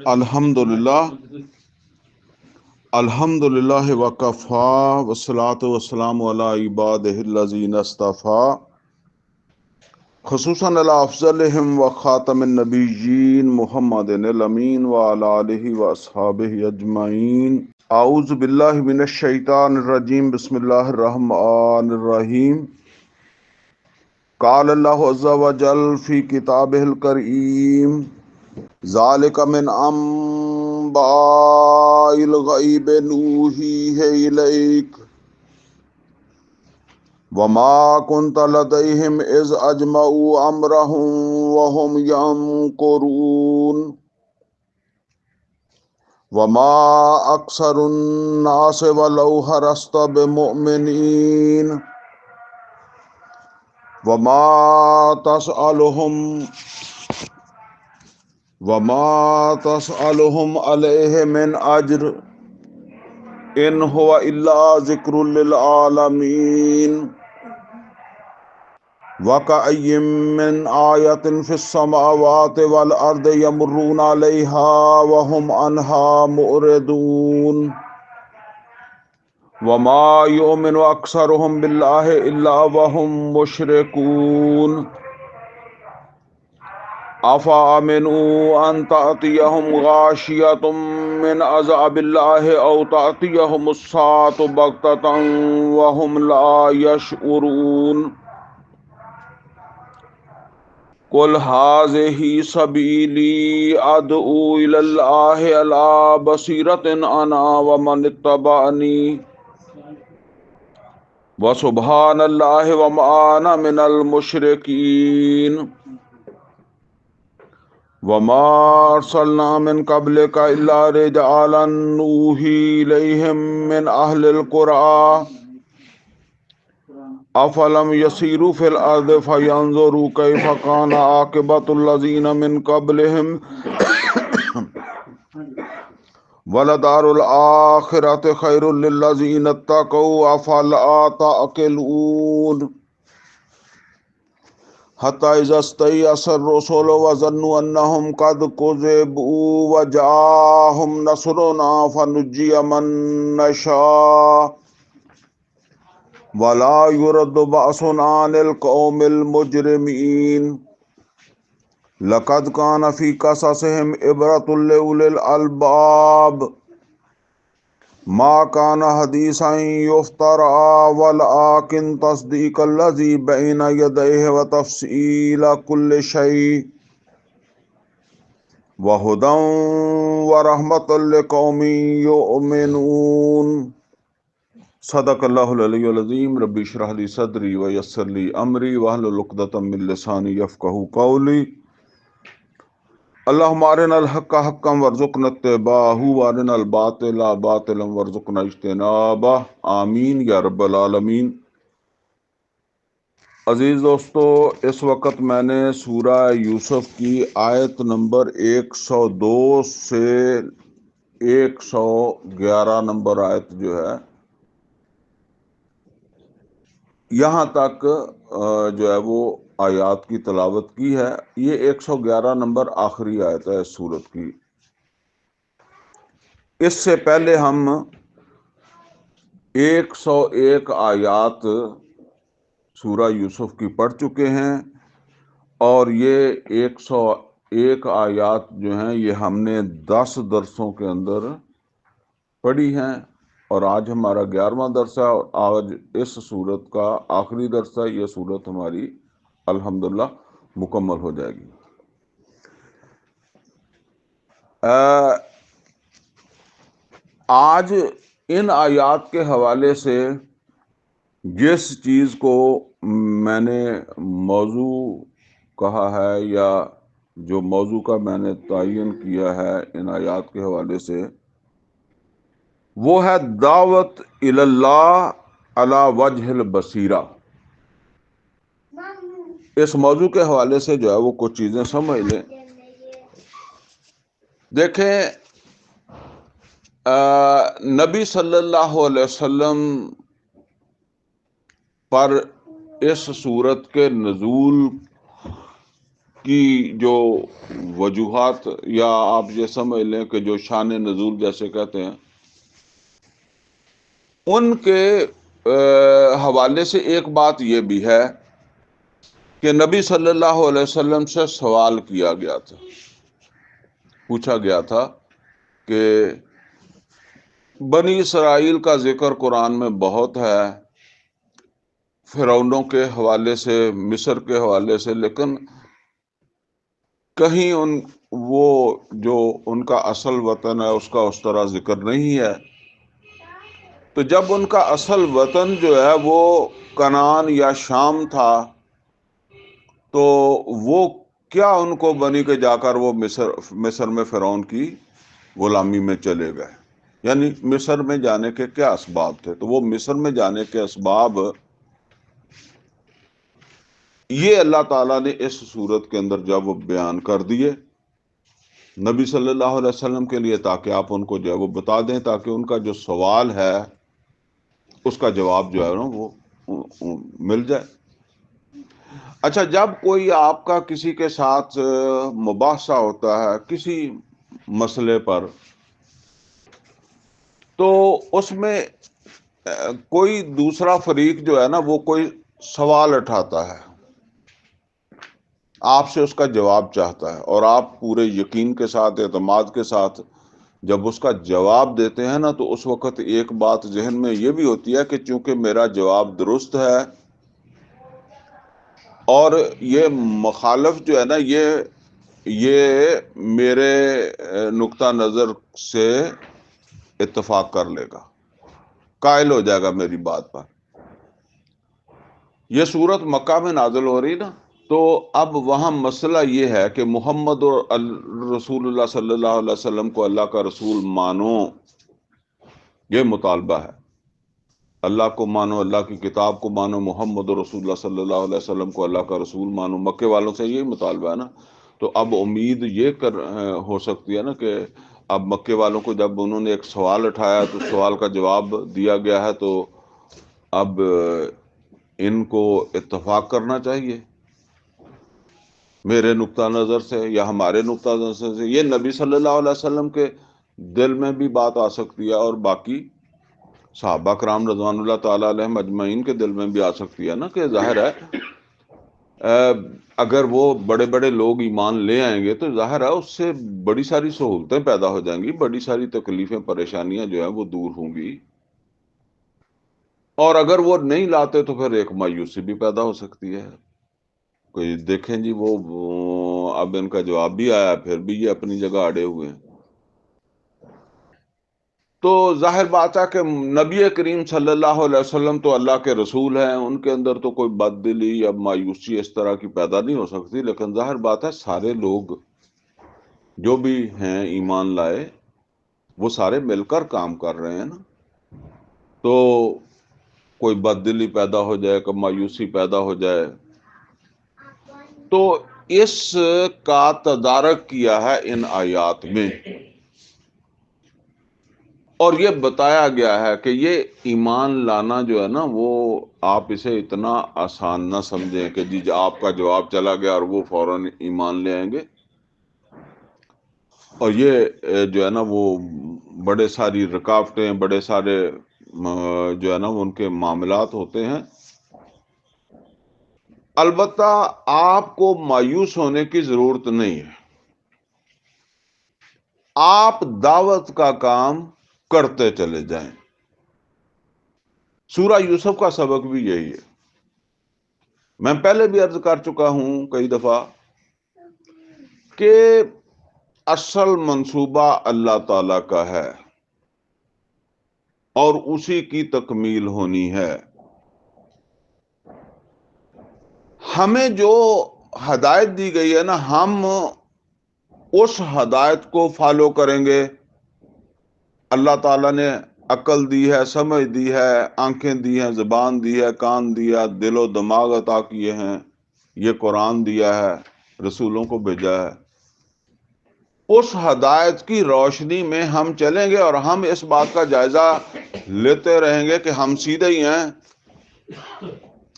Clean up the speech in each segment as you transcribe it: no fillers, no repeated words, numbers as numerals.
الحمدللہ وکفا والصلاة والسلام علی عبادہ الذین اصطفا خصوصاً علی افضلہم وخاتم النبیین محمد الامین وعلی آلہ واصحابہ اجمعین۔ اعوذ باللہ من الشیطان الرجیم، بسم اللہ الرحمن الرحیم۔ قال اللہ عز وجل فی کتابہ الکریم ذالک من انباء الغیب نوحیہ الیک وما کنت لدیہم اذ اجمعوا امرہم وہم یمکرون وما اکثر الناس ولو حرصت بمؤمنین وما تسألهم علیہ من اجر ان هو الا ذکر للعالمین وکأی من آیۃ فی السماوات والارض یمرون علیہا وہم عنہا معرضون وما یؤمن اکثرهم باللہ الا وہم مشرکون افامنوا ان تأتیہم غاشیۃ من عذاب اللہ او تأتیہم الساعۃ بغتۃ وہم لا یشعرون قل ھذہ سبیلی ادعو الی اللہ علی بصیرۃ انا ومن اتبعنی وسبحان اللہ وما انا من المشرکین وما ارسلنا من قبلک الا رجالا نوحی الیہم من اہل القرى افلم یسیروا فی الارض فینظروا کیف کان عاقبۃ الذین من قبلہم ولدار الآخرۃ خیر للذین اتقوا افلا تعقلون حتی اذا استیأس الرسل وظنوا انہم قد کذبوا وجاءہم نصرنا فنجی من نشاء ولا يرد بأسنا عن القوم المجرمین لقد كان في قصصهم عبرة لأولي الألباب ما كان حديثا يفترى ولكن تصديق الذي بين يديه وتفصيل كل شيء وهدى ورحمة لقوم يؤمنون۔ صدق اللہ العلی العظیم۔ رب اشرح لی صدری ویسر لی امری واحلل عقدۃ من لسانی یفقہوا قولی۔ اللہم ارنا الحق حقا وارزقنا اتباعہ وارنا الباطل باطلا وارزقنا اجتنابہ، آمین یا رب العالمین۔ عزیز دوستو، اس وقت میں نے سورہ یوسف کی آیت نمبر 102 سے 111 نمبر آیت جو ہے یہاں تک جو ہے وہ آیات کی تلاوت کی ہے۔ یہ 111 نمبر آخری آیت ہے اس سورت کی۔ اس سے پہلے ہم 101 آیات سورہ یوسف کی پڑھ چکے ہیں، اور یہ 101 آیات جو ہیں یہ ہم نے 10 درسوں کے اندر پڑھی ہیں، اور آج ہمارا 11واں درس ہے، اور آج اس سورت کا آخری درس ہے۔ یہ سورت ہماری الحمدللہ مکمل ہو جائے گی۔ آج ان آیات کے حوالے سے جس چیز کو میں نے موضوع کہا ہے، یا جو موضوع کا میں نے تعین کیا ہے ان آیات کے حوالے سے، وہ ہے دعوت الی اللہ علی وجہ البصیرہ۔ اس موضوع کے حوالے سے جو ہے وہ کچھ چیزیں سمجھ لیں۔ دیکھیں، نبی صلی اللہ علیہ وسلم پر اس سورت کے نزول کی جو وجوہات یا آپ یہ سمجھ لیں کہ جو شان نزول جیسے کہتے ہیں، ان کے حوالے سے ایک بات یہ بھی ہے کہ نبی صلی اللہ علیہ وسلم سے سوال کیا گیا تھا، پوچھا گیا تھا کہ بنی اسرائیل کا ذکر قرآن میں بہت ہے، فرعونوں کے حوالے سے، مصر کے حوالے سے، لیکن کہیں وہ جو ان کا اصل وطن ہے اس کا اس طرح ذکر نہیں ہے۔ تو جب ان کا اصل وطن جو ہے وہ کنعان یا شام تھا، تو وہ کیا ان کو بنی کے جا کر وہ مصر میں فرعون کی غلامی میں چلے گئے؟ یعنی مصر میں جانے کے کیا اسباب تھے؟ تو وہ مصر میں جانے کے اسباب یہ اللہ تعالیٰ نے اس صورت کے اندر جب وہ بیان کر دیے نبی صلی اللہ علیہ وسلم کے لیے، تاکہ آپ ان کو جو ہے وہ بتا دیں، تاکہ ان کا جو سوال ہے اس کا جواب جو ہے نا وہ مل جائے۔ اچھا، جب کوئی آپ کا کسی کے ساتھ مباحثہ ہوتا ہے کسی مسئلے پر، تو اس میں کوئی دوسرا فریق جو ہے نا وہ کوئی سوال اٹھاتا ہے، آپ سے اس کا جواب چاہتا ہے، اور آپ پورے یقین کے ساتھ، اعتماد کے ساتھ جب اس کا جواب دیتے ہیں نا، تو اس وقت ایک بات ذہن میں یہ بھی ہوتی ہے کہ چونکہ میرا جواب درست ہے اور یہ مخالف جو ہے نا یہ میرے نقطہ نظر سے اتفاق کر لے گا، قائل ہو جائے گا میری بات پر۔ یہ صورت مکہ میں نازل ہو رہی نا، تو اب وہاں مسئلہ یہ ہے کہ محمد اور رسول اللہ صلی اللہ علیہ وسلم کو اللہ کا رسول مانو، یہ مطالبہ ہے۔ اللہ کو مانو، اللہ کی کتاب کو مانو، محمد اور رسول اللہ صلی اللہ علیہ وسلم کو اللہ کا رسول مانو۔ مکے والوں سے یہی مطالبہ ہے نا۔ تو اب امید یہ ہو سکتی ہے نا کہ اب مکے والوں کو جب انہوں نے ایک سوال اٹھایا تو سوال کا جواب دیا گیا ہے، تو اب ان کو اتفاق کرنا چاہیے میرے نقطہ نظر سے یا ہمارے نقطہ نظر سے۔ یہ نبی صلی اللہ علیہ وسلم کے دل میں بھی بات آ سکتی ہے، اور باقی صحابہ کرام رضوان اللہ تعالیٰ علیہم اجمعین کے دل میں بھی آ سکتی ہے نا، کہ ظاہر ہے اگر وہ بڑے بڑے لوگ ایمان لے آئیں گے تو ظاہر ہے اس سے بڑی ساری سہولتیں پیدا ہو جائیں گی، بڑی ساری تکلیفیں، پریشانیاں جو ہیں وہ دور ہوں گی، اور اگر وہ نہیں لاتے تو پھر ایک مایوسی بھی پیدا ہو سکتی ہے۔ کوئی دیکھیں جی، وہ اب ان کا جواب بھی آیا، پھر بھی یہ اپنی جگہ اڑے ہوئے ہیں۔ تو ظاہر بات ہے کہ نبی کریم صلی اللہ علیہ وسلم تو اللہ کے رسول ہیں، ان کے اندر تو کوئی بد دلی یا مایوسی اس طرح کی پیدا نہیں ہو سکتی، لیکن ظاہر بات ہے سارے لوگ جو بھی ہیں ایمان لائے وہ سارے مل کر کام کر رہے ہیں نا، تو کوئی بد دلی پیدا ہو جائے، کوئی مایوسی پیدا ہو جائے، تو اس کا تدارک کیا ہے ان آیات میں، اور یہ بتایا گیا ہے کہ یہ ایمان لانا جو ہے نا وہ آپ اسے اتنا آسان نہ سمجھیں کہ جی آپ کا جواب چلا گیا اور وہ فوراً ایمان لے آئیں گے، اور یہ جو ہے نا وہ بڑے ساری رکاوٹیں، بڑے سارے جو ہے نا ان کے معاملات ہوتے ہیں۔ البتہ آپ کو مایوس ہونے کی ضرورت نہیں ہے، آپ دعوت کا کام کرتے چلے جائیں۔ سورہ یوسف کا سبق بھی یہی ہے، میں پہلے بھی عرض کر چکا ہوں کئی دفعہ کہ اصل منصوبہ اللہ تعالی کا ہے اور اسی کی تکمیل ہونی ہے۔ ہمیں جو ہدایت دی گئی ہے نا، ہم اس ہدایت کو فالو کریں گے۔ اللہ تعالیٰ نے عقل دی ہے، سمجھ دی ہے، آنکھیں دی ہیں، زبان دی ہے، کان دیا، دل و دماغ عطا کیے ہیں، یہ قرآن دیا ہے، رسولوں کو بھیجا ہے۔ اس ہدایت کی روشنی میں ہم چلیں گے، اور ہم اس بات کا جائزہ لیتے رہیں گے کہ ہم سیدھے ہی ہیں۔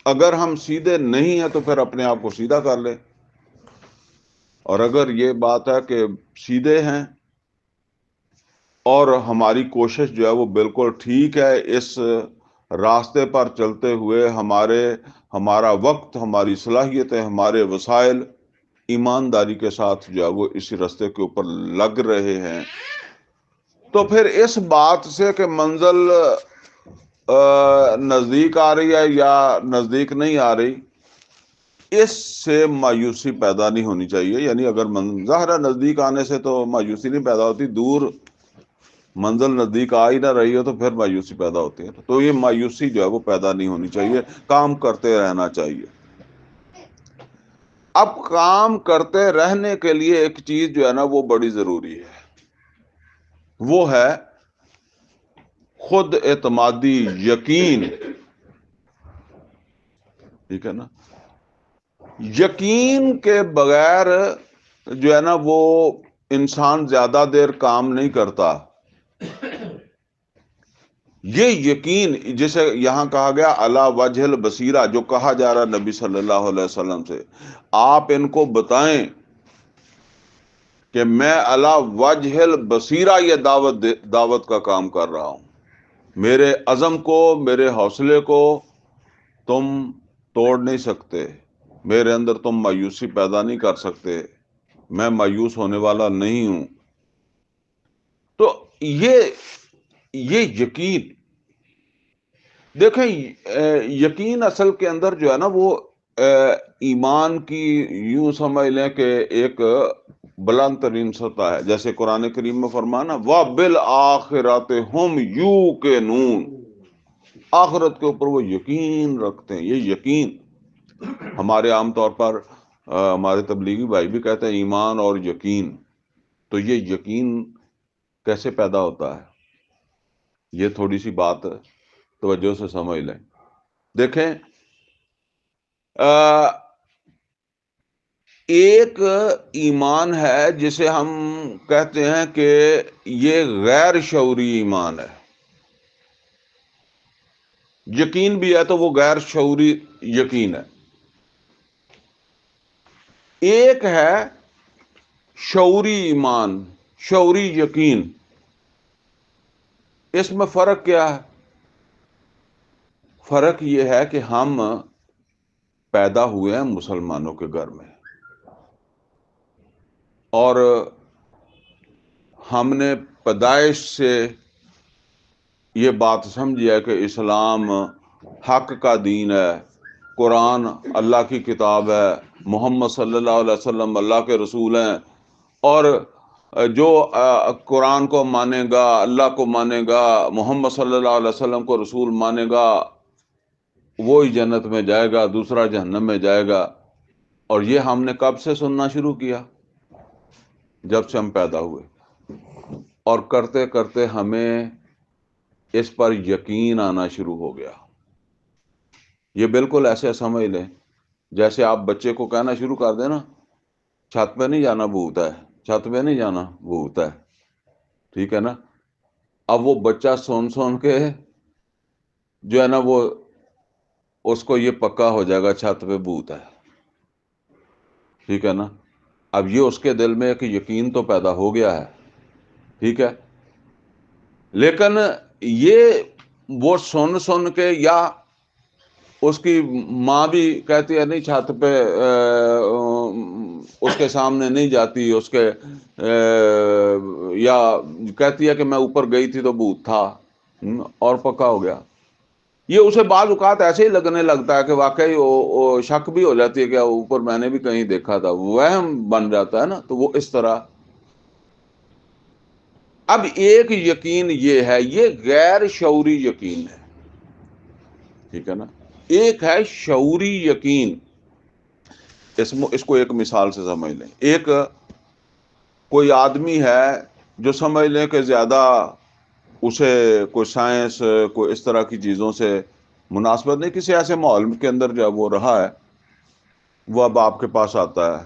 اگر ہم سیدھے نہیں ہیں تو پھر اپنے آپ کو سیدھا کر لیں۔ اور اگر یہ بات ہے کہ سیدھے ہیں اور ہماری کوشش جو ہے وہ بالکل ٹھیک ہے، اس راستے پر چلتے ہوئے ہمارا وقت، ہماری صلاحیتیں، ہمارے وسائل ایمانداری کے ساتھ جو ہے وہ اسی راستے کے اوپر لگ رہے ہیں، تو پھر اس بات سے کہ منزل نزدیک آ رہی ہے یا نزدیک نہیں آ رہی، اس سے مایوسی پیدا نہیں ہونی چاہیے. یعنی اگر ظاہر ہے نزدیک آنے سے تو مایوسی نہیں پیدا ہوتی، دور منزل نزدیک آ ہی نہ رہی ہو تو پھر مایوسی پیدا ہوتی ہے. تو یہ مایوسی جو ہے وہ پیدا نہیں ہونی چاہیے، کام کرتے رہنا چاہیے. اب کام کرتے رہنے کے لیے ایک چیز جو ہے نا وہ بڑی ضروری ہے، وہ ہے خود اعتمادی، یقین. ٹھیک ہے نا؟ یقین کے بغیر جو ہے نا وہ انسان زیادہ دیر کام نہیں کرتا. یہ یقین جسے یہاں کہا گیا علی وجہ البصیرہ، جو کہا جا رہا نبی صلی اللہ علیہ وسلم سے، آپ ان کو بتائیں کہ میں علی وجہ البصیرہ یہ دعوت کا کام کر رہا ہوں. میرے عزم کو، میرے حوصلے کو تم توڑ نہیں سکتے، میرے اندر تم مایوسی پیدا نہیں کر سکتے، میں مایوس ہونے والا نہیں ہوں. تو یہ یقین دیکھیں، یقین اصل کے اندر جو ہے نا وہ ایمان کی یوں سمجھ لیں کہ ایک بلند ترین سطح ہے. جیسے قرآن کریم میں فرمانا وَبِالْآخِرَةِ هُمْ يُوقِنُونَ، آخرت کے اوپر وہ یقین رکھتے ہیں. یہ یقین ہمارے عام طور پر ہمارے تبلیغی بھائی بھی کہتے ہیں ایمان اور یقین. تو یہ یقین کیسے پیدا ہوتا ہے، یہ تھوڑی سی بات توجہ سے سمجھ لیں. دیکھیں، ایک ایمان ہے جسے ہم کہتے ہیں کہ یہ غیر شعوری ایمان ہے. یقین بھی ہے تو وہ غیر شعوری یقین ہے. ایک ہے شعوری ایمان، شعوری یقین. اس میں فرق کیا ہے؟ فرق یہ ہے کہ ہم پیدا ہوئے ہیں مسلمانوں کے گھر میں، اور ہم نے پیدائش سے یہ بات سمجھی ہے کہ اسلام حق کا دین ہے، قرآن اللہ کی کتاب ہے، محمد صلی اللہ علیہ وسلم اللہ کے رسول ہیں، اور جو قرآن کو مانے گا، اللہ کو مانے گا، محمد صلی اللہ علیہ وسلم کو رسول مانے گا، وہی جنت میں جائے گا، دوسرا جہنم میں جائے گا. اور یہ ہم نے کب سے سننا شروع کیا؟ جب سے ہم پیدا ہوئے. اور کرتے کرتے ہمیں اس پر یقین آنا شروع ہو گیا. یہ بالکل ایسے سمجھ لیں جیسے آپ بچے کو کہنا شروع کر دیں نا، چھت پہ نہیں جانا بھوت ہے، چھت پہ نہیں جانا بھوت ہے. ٹھیک ہے نا؟ اب وہ بچہ سن کے جو ہے نا وہ اس کو یہ پکا ہو جائے گا چھت پہ بھوت ہے. ٹھیک ہے نا؟ اب یہ اس کے دل میں ایک یقین تو پیدا ہو گیا ہے. ٹھیک ہے، لیکن یہ وہ سن کے، یا اس کی ماں بھی کہتی ہے نہیں چھت پہ اس کے سامنے نہیں جاتی، اس کے یا کہتی ہے کہ میں اوپر گئی تھی تو بھوت تھا، اور پکا ہو گیا. یہ اسے بعض اوقات ایسے ہی لگنے لگتا ہے کہ واقعی وہ شک بھی ہو جاتی ہے کہ اوپر میں نے بھی کہیں دیکھا تھا، وہم بن جاتا ہے نا. تو وہ اس طرح. اب ایک یقین یہ ہے، یہ غیر شعوری یقین ہے. ٹھیک ہے نا؟ ایک ہے شعوری یقین. اس کو ایک مثال سے سمجھ لیں. ایک کوئی آدمی ہے جو سمجھ لیں کہ زیادہ اسے کوئی سائنس، کوئی اس طرح کی چیزوں سے مناسبت نہیں، کسی ایسے ماحول کے اندر جو وہ رہا ہے، وہ اب آپ کے پاس آتا ہے.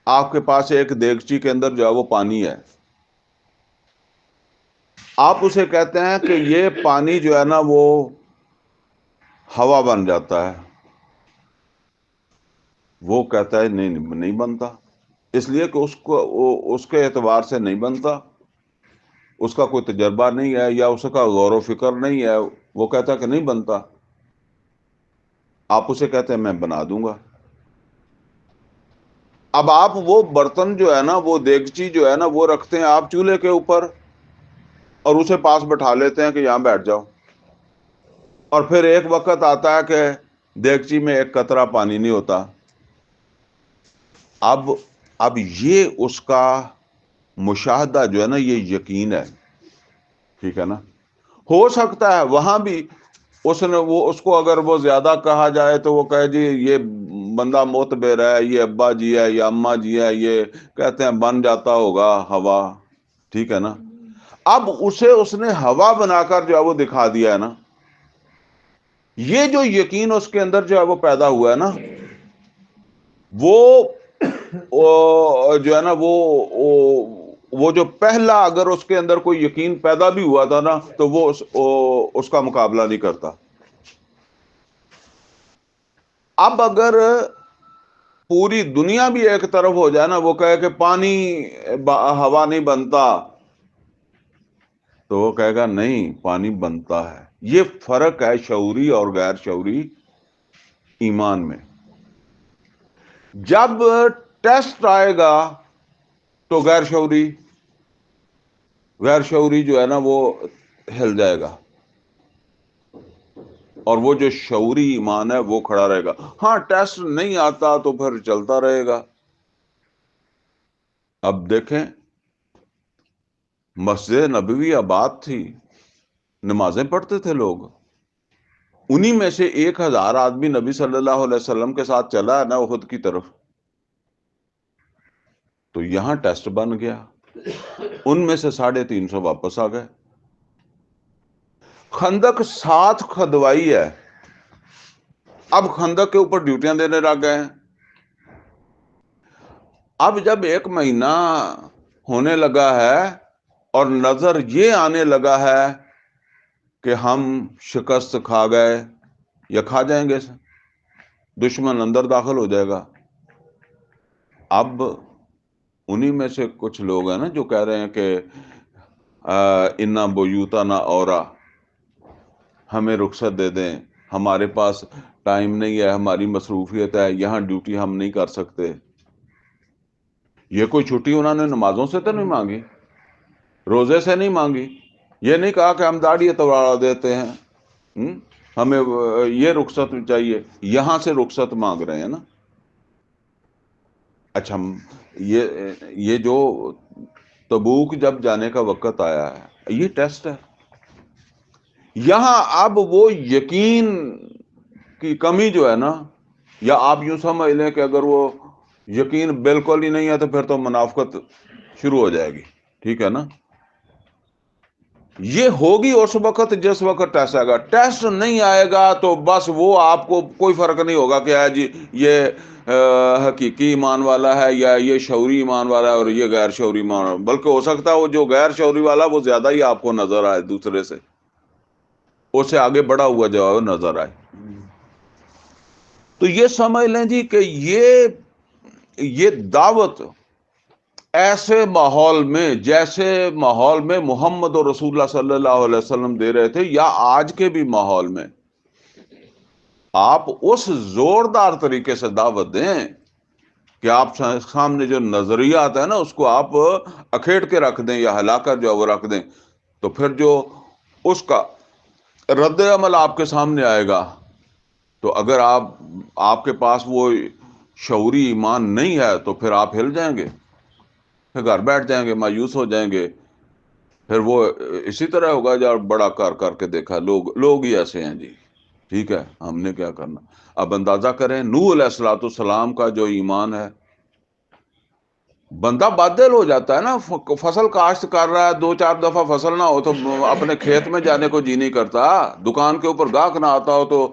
آپ کے پاس ایک دیگچی کے اندر جو ہے وہ پانی ہے. آپ اسے کہتے ہیں کہ یہ پانی جو ہے نا وہ ہوا بن جاتا ہے. وہ کہتا ہے نہیں بنتا. اس لیے کہ اس کے اعتبار سے نہیں بنتا، اس کا کوئی تجربہ نہیں ہے یا اس کا غور و فکر نہیں ہے، وہ کہتا کہ نہیں بنتا، آپ اسے کہتے ہیں میں بنا دوں گا۔ اب آپ وہ برتن جو ہے نا، وہ دیگچی جو ہے نا، وہ رکھتے ہیں آپ چولہے کے اوپر اور اسے پاس بٹھا لیتے ہیں کہ یہاں بیٹھ جاؤ، اور پھر ایک وقت آتا ہے کہ دیگچی میں ایک قطرہ پانی نہیں ہوتا۔ اب یہ اس کا مشاہدہ جو ہے نا، یہ یقین ہے، ٹھیک ہے نا۔ ہو سکتا ہے وہاں بھی اس کو اگر وہ زیادہ کہا جائے تو وہ کہے جی یہ بندہ معتبر ہے، یہ ابا جی ہے یا اماں جی ہے، یہ کہتے ہیں بن جاتا ہوگا ہوا، ٹھیک ہے نا۔ اب اس نے ہوا بنا کر جو ہے وہ دکھا دیا ہے نا، یہ جو یقین اس کے اندر جو ہے وہ پیدا ہوا ہے نا، وہ جو ہے نا وہ جو پہلا اگر اس کے اندر کوئی یقین پیدا بھی ہوا تھا نا، تو وہ اس کا مقابلہ نہیں کرتا۔ اب اگر پوری دنیا بھی ایک طرف ہو جائے نا، وہ کہے کہ پانی ہوا نہیں بنتا، تو وہ کہے گا نہیں، پانی بنتا ہے۔ یہ فرق ہے شعوری اور غیر شعوری ایمان میں۔ جب ٹیسٹ آئے گا تو غیر شعوری جو ہے نا وہ ہل جائے گا، اور وہ جو شعوری ایمان ہے وہ کھڑا رہے گا۔ ہاں ٹیسٹ نہیں آتا تو پھر چلتا رہے گا۔ اب دیکھیں، مسجد نبوی آباد تھی، نمازیں پڑھتے تھے لوگ، انہی میں سے 1000 آدمی نبی صلی اللہ علیہ وسلم کے ساتھ چلا ہے نا احد کی طرف، تو یہاں ٹیسٹ بن گیا، ان میں سے 350 واپس آ گئے۔ خندق 7 کھدوائی ہے، اب خندق کے اوپر ڈیوٹیاں دینے لگ گئے ہیں۔ اب جب 1 مہینہ ہونے لگا ہے اور نظر یہ آنے لگا ہے کہ ہم شکست کھا گئے یا کھا جائیں گے، دشمن اندر داخل ہو جائے گا، اب انہی میں سے کچھ لوگ ہیں نا جو کہہ رہے ہیں کہ انا بیوتنا اورا، ہمیں رخصت دے دیں، ہمارے پاس ٹائم نہیں ہے، ہماری مصروفیت ہے، یہاں ڈیوٹی ہم نہیں کر سکتے۔ یہ کوئی چھٹی انہوں نے نمازوں سے تو نہیں مانگی، روزے سے نہیں مانگی، یہ نہیں کہا کہ ہم داڑھی اتوڑا دیتے ہیں، ہمیں یہ رخصت چاہیے، یہاں سے رخصت مانگ رہے ہیں نا۔ اچھا، یہ جو تبوک جب جانے کا وقت آیا ہے، یہ ٹیسٹ ہے۔ یہاں اب وہ یقین کی کمی جو ہے نا، یا آپ یوں سمجھ لیں کہ اگر وہ یقین بالکل ہی نہیں ہے تو پھر تو منافقت شروع ہو جائے گی، ٹھیک ہے نا۔ یہ ہوگی اس وقت جس وقت ٹیسٹ آئے گا۔ ٹیسٹ نہیں آئے گا تو بس وہ آپ کو کوئی فرق نہیں ہوگا کہ جی یہ حقیقی ایمان والا ہے یا یہ شعوری ایمان والا ہے اور یہ غیر شعوری ایمان والا، بلکہ ہو سکتا ہے وہ جو غیر شعوری والا وہ زیادہ ہی آپ کو نظر آئے، دوسرے سے اس سے آگے بڑا ہوا جو ہے نظر آئے۔ تو یہ سمجھ لیں جی کہ یہ دعوت ایسے ماحول میں، جیسے ماحول میں محمد اور رسول اللہ صلی اللہ علیہ وسلم دے رہے تھے، یا آج کے بھی ماحول میں آپ اس زوردار طریقے سے دعوت دیں کہ آپ سامنے جو نظریات ہے نا اس کو آپ اکھیڑ کے رکھ دیں یا ہلا کر جو وہ رکھ دیں، تو پھر جو اس کا رد عمل آپ کے سامنے آئے گا، تو اگر آپ کے پاس وہ شعوری ایمان نہیں ہے تو پھر آپ ہل جائیں گے، پھر گھر بیٹھ جائیں گے، مایوس ہو جائیں گے، پھر وہ اسی طرح ہوگا جو بڑا کر کے دیکھا، لوگ ہی ایسے ہیں جی، ٹھیک ہے، ہم نے کیا کرنا۔ اب اندازہ کریں نوح علیہ الصلوۃ والسلام کا جو ایمان ہے، بندہ بادل ہو جاتا ہے نا، فصل کاشت کر رہا ہے، 2-4 دفعہ فصل نہ ہو تو اپنے کھیت میں جانے کو جی نہیں کرتا، دکان کے اوپر گاہک نہ آتا ہو تو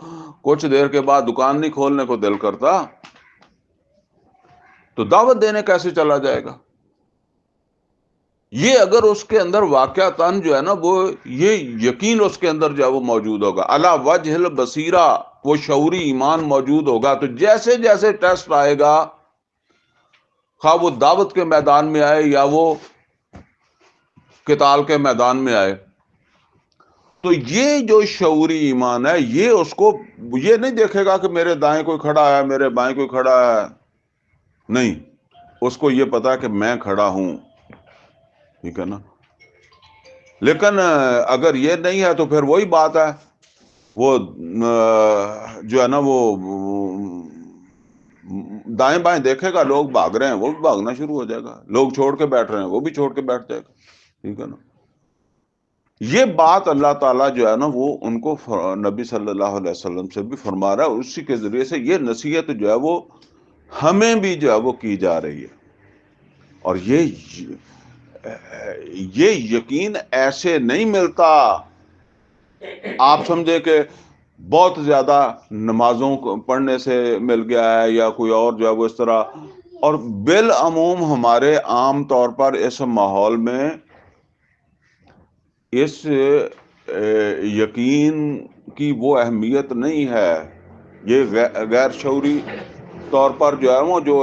کچھ دیر کے بعد دکان نہیں کھولنے کو دل کرتا، تو دعوت دینے کیسے چلا جائے گا؟ یہ اگر اس کے اندر واقعتاً جو ہے نا وہ یہ یقین اس کے اندر جو ہے وہ موجود ہوگا، علی وجہ البصیرہ، وہ شعوری ایمان موجود ہوگا، تو جیسے جیسے ٹیسٹ آئے گا خواہ وہ دعوت کے میدان میں آئے یا وہ قتال کے میدان میں آئے. تو یہ جو شعوری ایمان ہے یہ اس کو یہ نہیں دیکھے گا کہ میرے دائیں کوئی کھڑا ہے میرے بائیں کوئی کھڑا ہے. نہیں، اس کو یہ پتا کہ میں کھڑا ہوں. ٹھیک ہے نا. لیکن اگر یہ نہیں ہے تو پھر وہی بات ہے، وہ جو ہے نا وہ دائیں بائیں دیکھے گا، لوگ بھاگ رہے ہیں وہ بھی بھاگنا شروع ہو جائے گا، لوگ چھوڑ کے بیٹھ رہے ہیں وہ بھی چھوڑ کے بیٹھ جائے گا. ٹھیک ہے نا. یہ بات اللہ تعالیٰ جو ہے نا وہ ان کو نبی صلی اللہ علیہ وسلم سے بھی فرما رہا ہے، اور اسی کے ذریعے سے یہ نصیحت جو ہے وہ ہمیں بھی جو ہے وہ کی جا رہی ہے. اور یہ یقین ایسے نہیں ملتا. آپ سمجھے کہ بہت زیادہ نمازوں کو پڑھنے سے مل گیا ہے یا کوئی اور جو ہے وہ اس طرح. اور بالعموم ہمارے عام طور پر اس ماحول میں اس یقین کی وہ اہمیت نہیں ہے. یہ غیر شعوری طور پر جو ہے وہ جو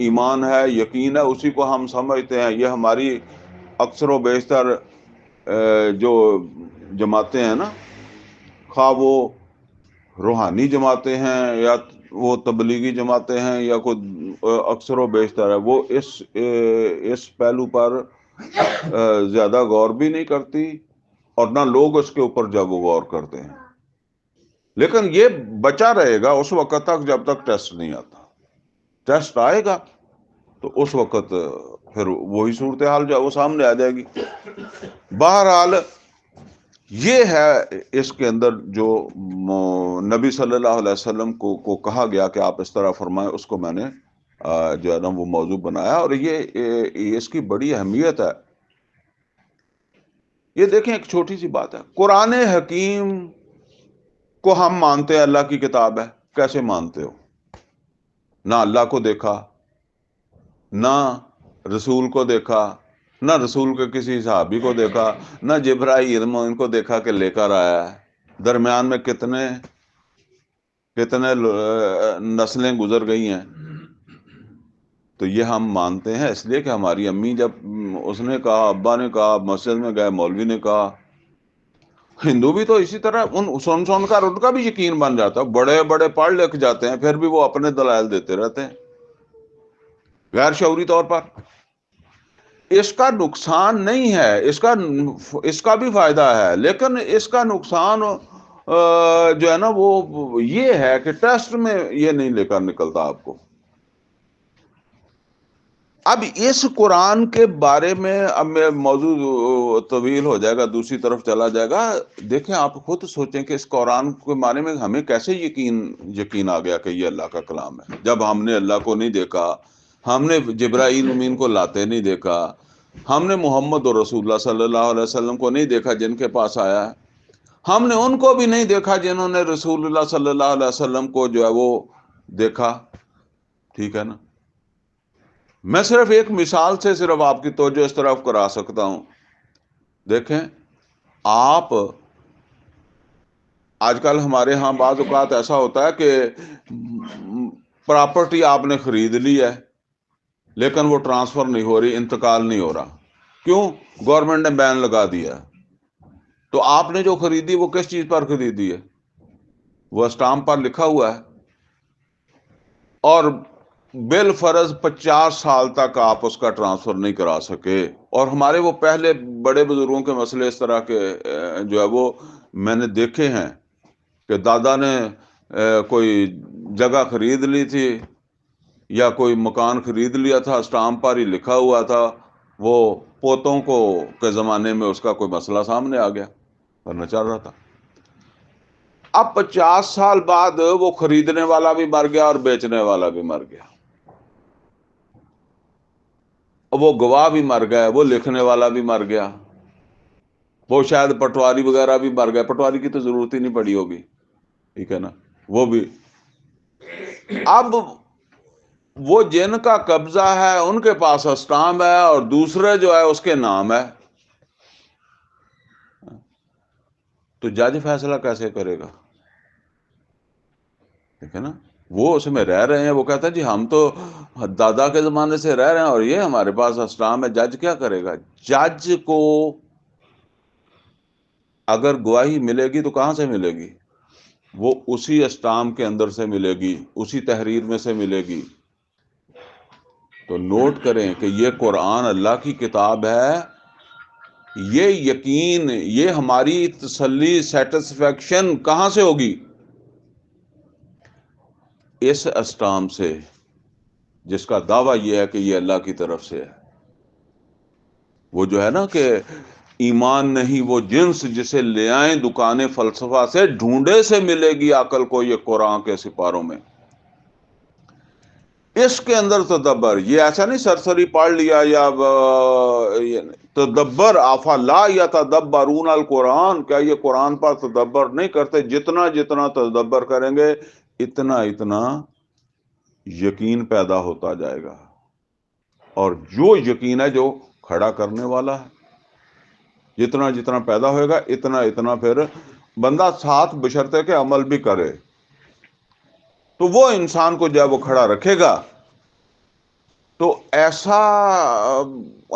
ایمان ہے یقین ہے اسی کو ہم سمجھتے ہیں. یہ ہماری اکثر و بیشتر جو جماعتیں ہیں نا، خواہ وہ روحانی جماعتیں ہیں یا وہ تبلیغی جماعتیں ہیں یا کوئی اکثر و بیشتر ہے، وہ اس پہلو پر زیادہ غور بھی نہیں کرتی اور نہ لوگ اس کے اوپر جب وہ غور کرتے ہیں. لیکن یہ بچا رہے گا اس وقت تک جب تک ٹیسٹ نہیں آتا. ٹیسٹ آئے گا تو اس وقت پھر وہی صورتحال جو ہے وہ سامنے آ جائے گی. بہرحال یہ ہے اس کے اندر جو نبی صلی اللہ علیہ وسلم کو کہا گیا کہ آپ اس طرح فرمائیں، اس کو میں نے جو ہے نا وہ موضوع بنایا. اور یہ اس کی بڑی اہمیت ہے. یہ دیکھیں ایک چھوٹی سی بات ہے، قرآن حکیم کو ہم مانتے ہیں اللہ کی کتاب ہے. کیسے مانتے ہو؟ نہ اللہ کو دیکھا، نہ رسول کو دیکھا، نہ رسول کے کسی صحابی کو دیکھا، نہ جبرائیل ان کو دیکھا کہ لے کر آیا ہے. درمیان میں کتنے نسلیں گزر گئی ہیں. تو یہ ہم مانتے ہیں اس لیے کہ ہماری امی جب اس نے کہا، ابا نے کہا، مسجد میں گئے مولوی نے کہا. ہندو بھی تو اسی طرح سن کر ان کا بھی یقین بن جاتا ہے. بڑے بڑے پڑھ لکھ جاتے ہیں پھر بھی وہ اپنے دلائل دیتے رہتے ہیں غیر شعوری طور پر. اس کا نقصان نہیں ہے، اس کا بھی فائدہ ہے، لیکن اس کا نقصان جو ہے نا وہ یہ ہے کہ ٹیسٹ میں یہ نہیں لے کر نکلتا آپ کو. اب اس قرآن کے بارے میں اب میں موضوع طویل ہو جائے گا، دوسری طرف چلا جائے گا. دیکھیں آپ خود سوچیں کہ اس قرآن کے بارے میں ہمیں کیسے یقین آ گیا کہ یہ اللہ کا کلام ہے، جب ہم نے اللہ کو نہیں دیکھا، ہم نے جبرائیل امین کو لاتے نہیں دیکھا، ہم نے محمد اور رسول اللہ صلی اللہ علیہ وسلم کو نہیں دیکھا جن کے پاس آیا ہے، ہم نے ان کو بھی نہیں دیکھا جنہوں نے رسول اللہ صلی اللہ علیہ وسلم کو جو ہے وہ دیکھا. ٹھیک ہے نا. میں صرف ایک مثال سے صرف آپ کی توجہ اس طرف کرا سکتا ہوں. دیکھیں آپ آج کل ہمارے ہاں بعض اوقات ایسا ہوتا ہے کہ پراپرٹی آپ نے خرید لی ہے لیکن وہ ٹرانسفر نہیں ہو رہی، انتقال نہیں ہو رہا. کیوں؟ گورنمنٹ نے بین لگا دیا. تو آپ نے جو خریدی وہ کس چیز پر خریدی ہے؟ وہ اسٹامپ پر لکھا ہوا ہے، اور بالفرض 50 سال تک آپ اس کا ٹرانسفر نہیں کرا سکے. اور ہمارے وہ پہلے بڑے بزرگوں کے مسئلے اس طرح کے جو ہے وہ میں نے دیکھے ہیں کہ دادا نے کوئی جگہ خرید لی تھی یا کوئی مکان خرید لیا تھا، اسٹامپ پر ہی لکھا ہوا تھا، وہ پوتوں کو کے زمانے میں اس کا کوئی مسئلہ سامنے آ گیا، کرنا چل رہا تھا. اب 50 سال بعد وہ خریدنے والا بھی مر گیا اور بیچنے والا بھی مر گیا، وہ گواہ بھی مر گئے، وہ لکھنے والا بھی مر گیا، وہ شاید پٹواری وغیرہ بھی مر گئے. پٹواری کی تو ضرورت ہی نہیں پڑی ہوگی. ٹھیک ہے نا. وہ بھی اب وہ جن کا قبضہ ہے ان کے پاس اسٹامپ ہے اور دوسرے جو ہے اس کے نام ہے. تو جج فیصلہ کیسے کرے گا؟ ٹھیک ہے نا. وہ اس میں رہ رہے ہیں، وہ کہتے ہیں جی ہم تو دادا کے زمانے سے رہ رہے ہیں اور یہ ہمارے پاس اسلام ہے، جج کیا کرے گا؟ جج کو اگر گواہی ملے گی تو کہاں سے ملے گی؟ وہ اسی اسٹام کے اندر سے ملے گی، اسی تحریر میں سے ملے گی۔ تو نوٹ کریں کہ یہ قرآن اللہ کی کتاب ہے، یہ یقین، یہ ہماری تسلی، سیٹسفیکشن کہاں سے ہوگی؟ اس اسٹام سے جس کا دعویٰ یہ ہے کہ یہ اللہ کی طرف سے ہے۔ وہ جو ہے نا کہ ایمان نہیں وہ جنس جسے لے آئیں دکانیں فلسفہ سے، ڈھونڈے سے ملے گی عقل کو یہ قرآن کے سپاروں میں۔ اس کے اندر تدبر، یہ ایسا نہیں سرسری پڑھ لیا یا تدبر، افلا یتدبرون القرآن، کیا یہ قرآن پر تدبر نہیں کرتے؟ جتنا جتنا تدبر کریں گے اتنا اتنا یقین پیدا ہوتا جائے گا، اور جو یقین ہے جو کھڑا کرنے والا ہے، جتنا جتنا پیدا ہوئے گا اتنا اتنا پھر بندہ ساتھ بشرطے کے عمل بھی کرے، تو وہ انسان کو جب وہ کھڑا رکھے گا تو ایسا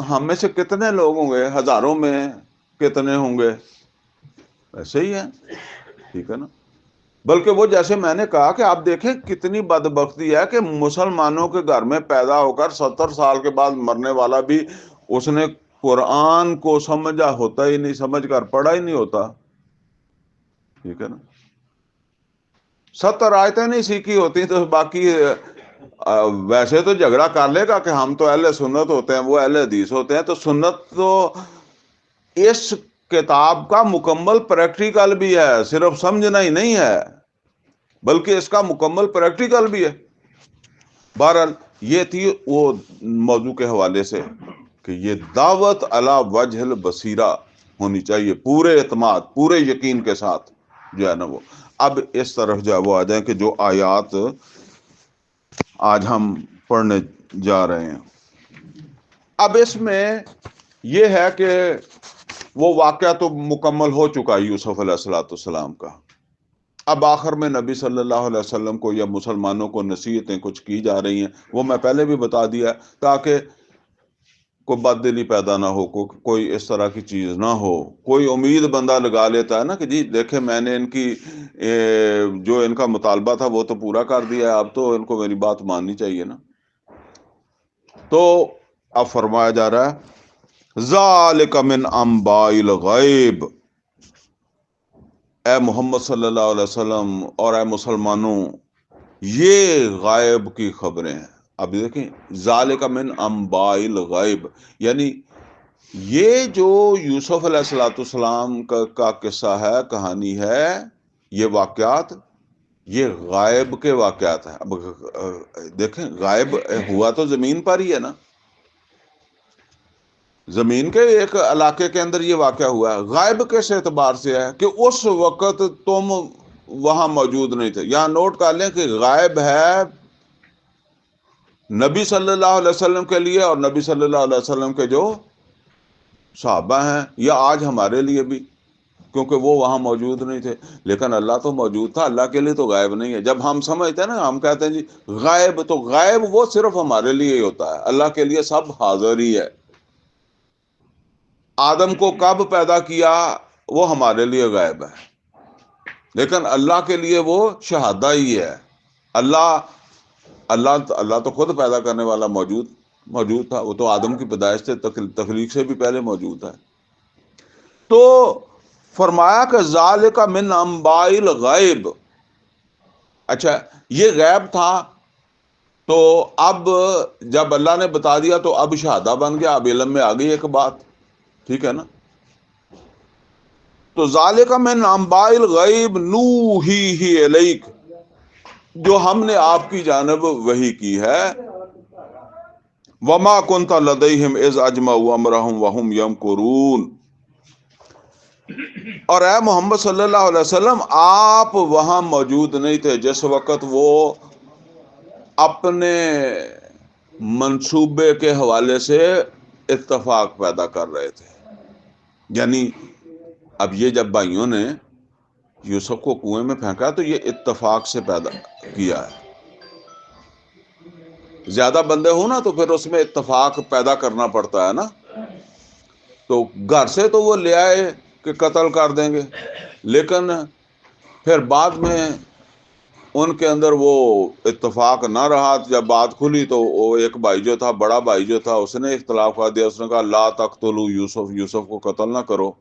ہم میں سے کتنے لوگ ہوں گے، ہزاروں میں کتنے ہوں گے، ایسے ہی ہیں، ٹھیک ہے نا؟ بلکہ وہ جیسے میں نے کہا کہ آپ دیکھیں کتنی بدبختی ہے کہ مسلمانوں کے گھر میں پیدا ہو کر 70 سال کے بعد مرنے والا بھی اس نے قرآن کو سمجھا ہوتا ہی نہیں، سمجھ کر پڑھا ہی نہیں ہوتا، ٹھیک ہے نا؟ 70 آیتیں نہیں سیکھی ہوتی تو باقی ویسے تو جھگڑا کر لے گا کہ ہم تو اہل سنت ہوتے ہیں، وہ اہل حدیث ہوتے ہیں، تو سنت تو اس کتاب کا مکمل پریکٹیکل بھی ہے، صرف سمجھنا ہی نہیں ہے بلکہ اس کا مکمل پریکٹیکل بھی ہے۔ بہرحال یہ تھی وہ موضوع کے حوالے سے کہ یہ دعوت علی وجہ البصیرہ ہونی چاہیے، پورے اعتماد، پورے یقین کے ساتھ جو ہے نا وہ۔ اب اس طرف جو ہے وہ آ جائیں کہ جو آیات آج ہم پڑھنے جا رہے ہیں۔ اب اس میں یہ ہے کہ وہ واقعہ تو مکمل ہو چکا یوسف علیہ السلام کا، اب آخر میں نبی صلی اللہ علیہ وسلم کو یا مسلمانوں کو نصیحتیں کچھ کی جا رہی ہیں، وہ میں پہلے بھی بتا دیا تاکہ کوئی بد دلی پیدا نہ ہو، کوئی اس طرح کی چیز نہ ہو۔ کوئی امید بندہ لگا لیتا ہے نا کہ جی دیکھیں میں نے ان کی جو ان کا مطالبہ تھا وہ تو پورا کر دیا ہے، اب تو ان کو میری بات ماننی چاہیے نا۔ تو اب فرمایا جا رہا ہے ذالک من انباء الغیب، اے محمد صلی اللہ علیہ وسلم اور اے مسلمانوں، یہ غائب کی خبریں ہیں۔ اب دیکھیں ذالک من انباء الغیب، یعنی یہ جو یوسف علیہ السلام کا قصہ ہے، کہانی ہے، یہ واقعات یہ غائب کے واقعات ہیں۔ اب دیکھیں غائب ہوا تو زمین پر ہی ہے نا، زمین کے ایک علاقے کے اندر یہ واقعہ ہوا ہے۔ غائب کس اعتبار سے ہے کہ اس وقت تم وہاں موجود نہیں تھے۔ یہاں نوٹ کر لیں کہ غائب ہے نبی صلی اللہ علیہ وسلم کے لیے اور نبی صلی اللہ علیہ وسلم کے جو صحابہ ہیں، یا آج ہمارے لیے بھی، کیونکہ وہ وہاں موجود نہیں تھے، لیکن اللہ تو موجود تھا، اللہ کے لیے تو غائب نہیں ہے۔ جب ہم سمجھتے ہیں نا، ہم کہتے ہیں جی غائب، تو غائب وہ صرف ہمارے لیے ہی ہوتا ہے، اللہ کے لیے سب حاضر ہی ہے۔ آدم کو کب پیدا کیا وہ ہمارے لیے غائب ہے، لیکن اللہ کے لیے وہ شہادہ ہی ہے۔ اللہ تو خود پیدا کرنے والا موجود تھا، وہ تو آدم کی پیدائش سے، تخلیق سے بھی پہلے موجود ہے۔ تو فرمایا کہ ذالک من انباء الغیب، اچھا یہ غیب تھا، تو اب جب اللہ نے بتا دیا تو اب شہادہ بن گیا، اب علم میں آ گئی ایک بات، ٹھیک ہے نا؟ تو ذالک من انباء الغیب نوحیہ الیک، جو ہم نے آپ کی جانب وحی کی ہے، وما کنت لدیہم اذ اجمعوا امرہم وہم یمکرون، اور اے محمد صلی اللہ علیہ وسلم آپ وہاں موجود نہیں تھے جس وقت وہ اپنے منصوبے کے حوالے سے اتفاق پیدا کر رہے تھے۔ یعنی اب یہ جب بھائیوں نے یوسف کو کنویں میں پھینکا تو یہ اتفاق سے پیدا کیا ہے، زیادہ بندے ہوں نا تو پھر اس میں اتفاق پیدا کرنا پڑتا ہے نا. تو گھر سے تو وہ لے آئے کہ قتل کر دیں گے، لیکن پھر بعد میں ان کے اندر وہ اتفاق نہ رہا. جب بات کھلی تو وہ ایک بھائی جو تھا، بڑا بھائی جو تھا، اس نے اختلاف کر دیا. اس نے کہا لا تقتلوا یوسف، یوسف کو قتل نہ کرو،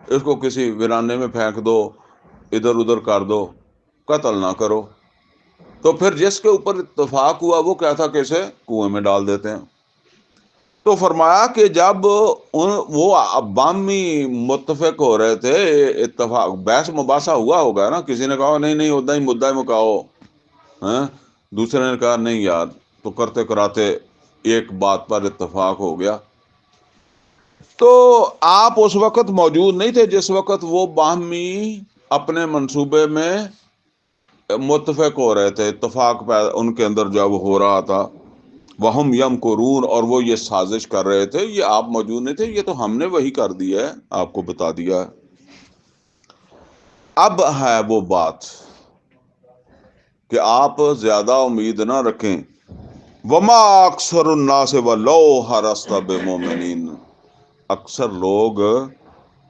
اس کو کسی ویرانے میں پھینک دو، ادھر ادھر کر دو، قتل نہ کرو. تو پھر جس کے اوپر اتفاق ہوا وہ کیا تھا کہ اسے کنویں میں ڈال دیتے ہیں. تو فرمایا کہ جب وہ بامی متفق ہو رہے تھے، اتفاق بحث مباحثہ ہوا ہوگا نا، کسی نے کہا نہیں ادھر ہی مدعا مکاؤ، دوسرے نے کہا نہیں یار، تو کرتے کراتے ایک بات پر اتفاق ہو گیا. تو آپ اس وقت موجود نہیں تھے جس وقت وہ باہمی اپنے منصوبے میں متفق ہو رہے تھے، اتفاق ان کے اندر جب ہو رہا تھا. وہم یمکرون، اور وہ یہ سازش کر رہے تھے. یہ آپ موجود نہیں تھے، یہ تو ہم نے وہی کر دیا ہے، آپ کو بتا دیا ہے. اب ہے وہ بات کہ آپ زیادہ امید نہ رکھیں. وما اکثر الناس ولو حرصت بمؤمنین، اکثر لوگ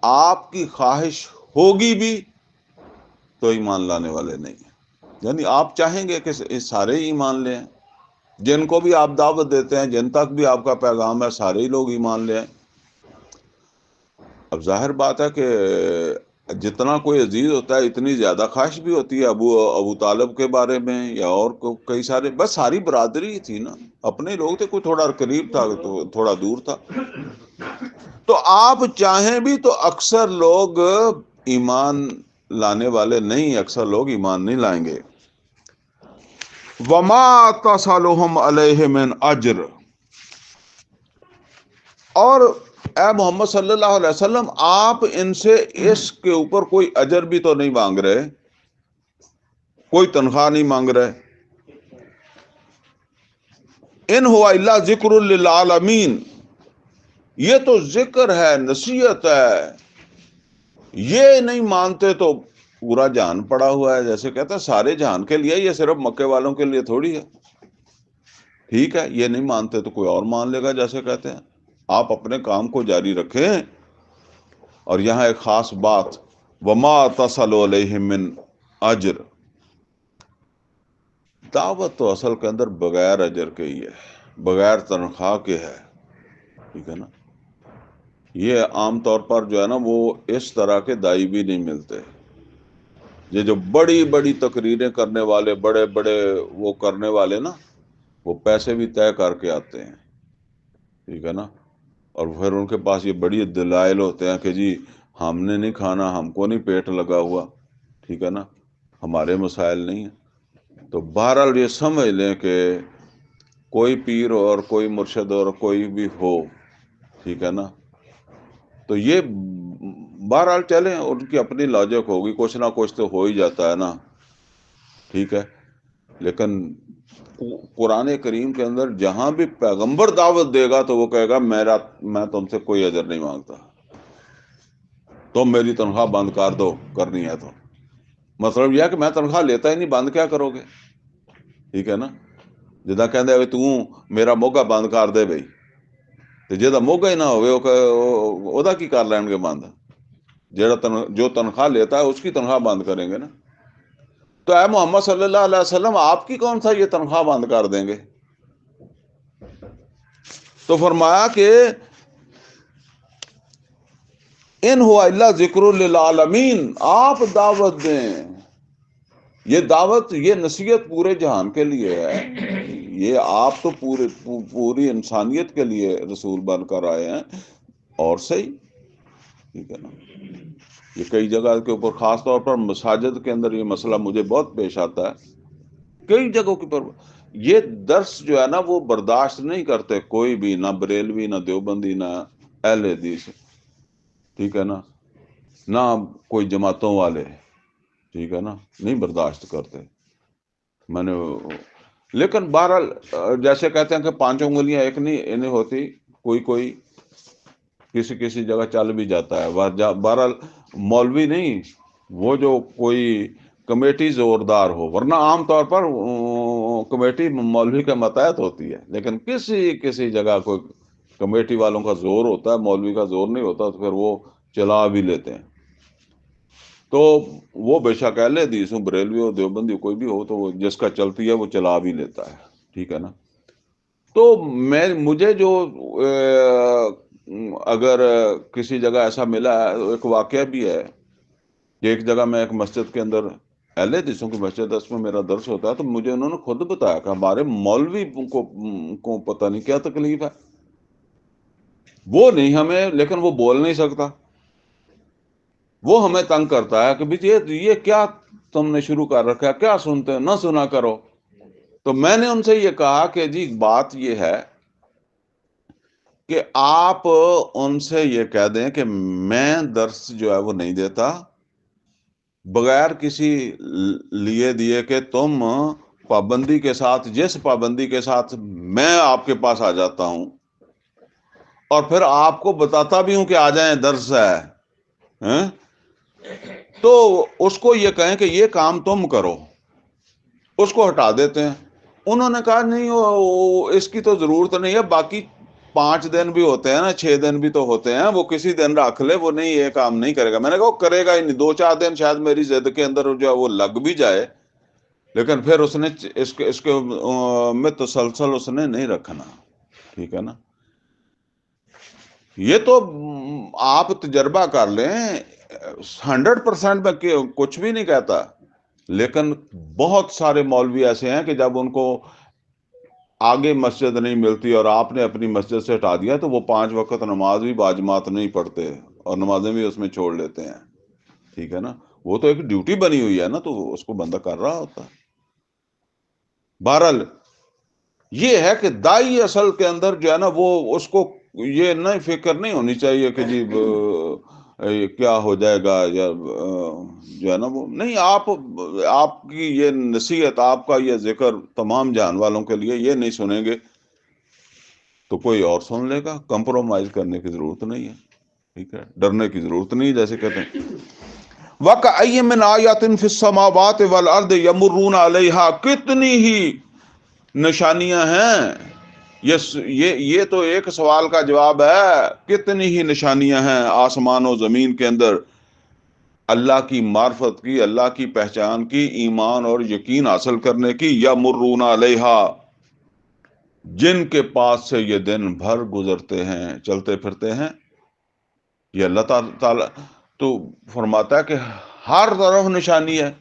آپ کی خواہش ہوگی بھی تو ایمان لانے والے نہیں ہیں. یعنی آپ چاہیں گے کہ سارے ایمان لیں، جن کو بھی آپ دعوت دیتے ہیں، جن تک بھی آپ کا پیغام ہے، سارے ہی لوگ ایمان لیں. اب ظاہر بات ہے کہ جتنا کوئی عزیز ہوتا ہے اتنی زیادہ خواہش بھی ہوتی ہے. ابو طالب کے بارے میں یا اور کئی سارے، بس ساری برادری تھی نا، اپنے لوگ تھے، کوئی تھوڑا قریب تھا تو تھوڑا دور تھا. تو آپ چاہیں بھی تو اکثر لوگ ایمان لانے والے نہیں، اکثر لوگ ایمان نہیں لائیں گے. وما تسألهم علیہ من اجر، اور اے محمد صلی اللہ علیہ وسلم آپ ان سے اس کے اوپر کوئی اجر بھی تو نہیں مانگ رہے، کوئی تنخواہ نہیں مانگ رہے. ان ہوا الا ذکر للعالمین، یہ تو ذکر ہے، نصیحت ہے. یہ نہیں مانتے تو پورا جہان پڑا ہوا ہے. جیسے کہتا ہے سارے جہان کے لیے، یہ صرف مکے والوں کے لیے تھوڑی ہے. ٹھیک ہے، یہ نہیں مانتے تو کوئی اور مان لے گا. جیسے کہتے ہیں آپ اپنے کام کو جاری رکھیں. اور یہاں ایک خاص بات، وما تصل علیہم من اجر، دعوت تو اصل کے اندر بغیر اجر کے ہی ہے، بغیر تنخواہ کے ہے. ٹھیک ہے نا. یہ عام طور پر جو ہے نا وہ اس طرح کے دائی بھی نہیں ملتے. یہ جو بڑی بڑی تقریریں کرنے والے، بڑے بڑے وہ کرنے والے نا، وہ پیسے بھی طے کر کے آتے ہیں. ٹھیک ہے نا. اور پھر ان کے پاس یہ بڑی دلائل ہوتے ہیں کہ جی ہم نے نہیں کھانا، ہم کو نہیں پیٹ لگا ہوا. ٹھیک ہے نا، ہمارے مسائل نہیں ہیں. تو بہرحال یہ سمجھ لیں کہ کوئی پیر اور کوئی مرشد اور کوئی بھی ہو، ٹھیک ہے نا، تو یہ بہرحال چلیں، ان کی اپنی لاجک ہوگی، کچھ نہ کچھ تو ہو ہی جاتا ہے نا. ٹھیک ہے. لیکن قرآن کریم کے اندر جہاں بھی پیغمبر دعوت دے گا تو وہ کہے گا میں تم سے کوئی اجر نہیں مانگتا، تم میری تنخواہ بند کر دو کرنی ہے تو. مطلب یہ ہے کہ میں تنخواہ لیتا ہی نہیں، بند کیا کرو گے. ٹھیک ہے نا. جدا کہ تو میرا موقع بند کر دے بھائی، تو جہاں موقع ہی نہ ہوگا کی کر لین گے بند. جو تنخواہ لیتا ہے اس کی تنخواہ بند کریں گے نا. تو اے محمد صلی اللہ علیہ وسلم آپ کی کون سا یہ تنخواہ بند کر دیں گے. تو فرمایا کہ ان ہوا الا ذکر للعالمین، آپ دعوت دیں. یہ دعوت، یہ نصیحت پورے جہان کے لیے ہے. یہ آپ تو پوری انسانیت کے لیے رسول بن کر آئے ہیں. اور صحیح، ٹھیک ہے نا. یہ کئی جگہ کے اوپر، خاص طور پر مساجد کے اندر یہ مسئلہ مجھے بہت پیش آتا ہے. کئی جگہوں کے اوپر یہ درس جو ہے نا وہ برداشت نہیں کرتے کوئی بھی، نہ بریلوی، نہ دیوبندی، نہ اہل حدیث. ٹھیک ہے نا. نہ کوئی جماعتوں والے. ٹھیک ہے نا، نہیں برداشت کرتے. میں نے لیکن بہرحال جیسے کہتے ہیں کہ 5 انگلیاں ایک نہیں ہوتی، کوئی کسی جگہ چل بھی جاتا ہے. بہرحال مولوی نہیں، وہ جو کوئی کمیٹی زوردار ہو، ورنہ عام طور پر کمیٹی مولوی کے ماتحت ہوتی ہے، لیکن کسی جگہ کوئی کمیٹی والوں کا زور ہوتا ہے، مولوی کا زور نہیں ہوتا، تو پھر وہ چلا بھی لیتے ہیں۔ تو وہ بے شک اہل حدیث ہوں، بریلوی ہو، دیوبندی ہو، کوئی بھی ہو، تو وہ جس کا چلتی ہے وہ چلا بھی لیتا ہے، ٹھیک ہے نا۔ تو مجھے جو اگر کسی جگہ ایسا ملا ہے، ایک واقعہ بھی ہے کہ ایک جگہ میں ایک مسجد کے اندر، اہل حدیثوں کی مسجد ہے، اس میں میرا درس ہوتا ہے، تو مجھے انہوں نے خود بتایا کہ ہمارے مولوی کو پتہ نہیں کیا تکلیف ہے، وہ نہیں ہمیں، لیکن وہ بول نہیں سکتا، وہ ہمیں تنگ کرتا ہے کہ یہ کیا تم نے شروع کر رکھا ہے، کیا سنتے نہ سنا کرو۔ تو میں نے ان سے یہ کہا کہ جی بات یہ ہے کہ آپ ان سے یہ کہہ دیں کہ میں درس جو ہے وہ نہیں دیتا، بغیر کسی لیے دیے کہ تم پابندی کے ساتھ، جس پابندی کے ساتھ میں آپ کے پاس آ جاتا ہوں اور پھر آپ کو بتاتا بھی ہوں کہ آ جائیں درس ہے، تو اس کو یہ کہیں کہ یہ کام تم کرو، اس کو ہٹا دیتے ہیں۔ انہوں نے کہا نہیں، اس کی تو ضرورت نہیں ہے، باقی 5 دن بھی ہوتے ہیں نا، 6 دن بھی تو ہوتے ہیں، وہ کسی دن رکھ لے، وہ نہیں یہ کام نہیں کرے گا۔ میں نے کہا وہ کرے گا ہی نہیں، 2-4 دن شاید میری ضد کے اندر جو ہے وہ لگ بھی جائے، لیکن پھر اس نے اس کے میں تسلسل اس نے نہیں رکھنا، ٹھیک ہے نا۔ یہ تو آپ تجربہ کر لیں، 100% میں کچھ بھی نہیں کہتا، لیکن بہت سارے مولوی ایسے ہیں کہ جب ان کو آگے مسجد نہیں ملتی اور آپ نے اپنی مسجد سے ہٹا دیا، تو وہ 5 وقت نماز بھی باجماعت نہیں پڑھتے اور نمازیں بھی اس میں چھوڑ لیتے ہیں، ٹھیک ہے نا۔ وہ تو ایک ڈیوٹی بنی ہوئی ہے نا، تو اس کو بندہ کر رہا ہوتا ہے۔ بہرحال یہ ہے کہ دائی اصل کے اندر جو ہے نا، وہ اس کو یہ نہیں فکر نہیں ہونی چاہیے کہ جی کیا ہو جائے گا، یا جو ہے نا وہ نہیں، آپ کی یہ نصیحت، آپ کا یہ ذکر تمام جہان والوں کے لیے، یہ نہیں سنیں گے تو کوئی اور سن لے گا، کمپرومائز کرنے کی ضرورت نہیں ہے، ٹھیک ہے، ڈرنے کی ضرورت نہیں، جیسے کہتے ہیں وَكَأَيٍّ مِّنْ آيَاتٍ فِي السَّمَاوَاتِ وَالْأَرْضِ يَمُرُّونَ عَلَيْهَا، کتنی ہی نشانیاں ہیں۔ یہ تو ایک سوال کا جواب ہے، کتنی ہی نشانیاں ہیں آسمان و زمین کے اندر، اللہ کی معرفت کی، اللہ کی پہچان کی، ایمان اور یقین حاصل کرنے کی، یمرون علیہا، جن کے پاس سے یہ دن بھر گزرتے ہیں، چلتے پھرتے ہیں۔ یہ اللہ تعالیٰ تو فرماتا ہے کہ ہر طرف نشانی ہے۔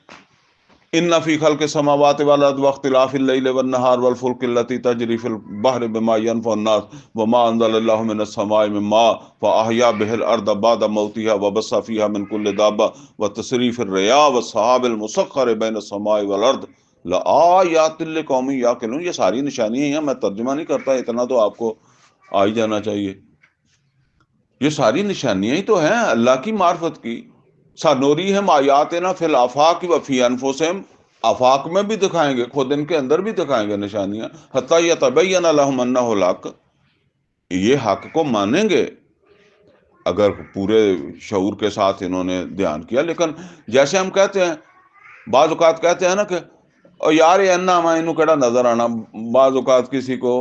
ان فی خلق السماوات والارض واختلاف اللیل والنہار والفلک التي تجری فی البحر بما ينفع الناس وما انزل اللہ من السماء من ماء فاحیا به الارض بعد موتها وبث فیها من کل دابہ وتصریف الرياح والسحاب المسخر بین السماء والارض لآیات لقوم یعقلون۔ یہ ساری نشانیاں ہیں، میں ترجمہ نہیں کرتا، اتنا تو آپ کو آ ہی جانا چاہیے۔ یہ ساری نشانیاں ہی تو ہیں اللہ کی معرفت کی۔ سَنُرِيهِمْ آیاتنا فی الآفاق وفی انفسہم، آفاق میں بھی دکھائیں گے، خود ان کے اندر بھی دکھائیں گے نشانیاں، حتی یتبین لہم انہ الحق، یہ حق کو مانیں گے اگر پورے شعور کے ساتھ انہوں نے دھیان کیا۔ لیکن جیسے ہم کہتے ہیں، بعض اوقات کہتے ہیں نا کہ یار یہ انا میں انہوں کیڑا نظر آنا، بعض اوقات کسی کو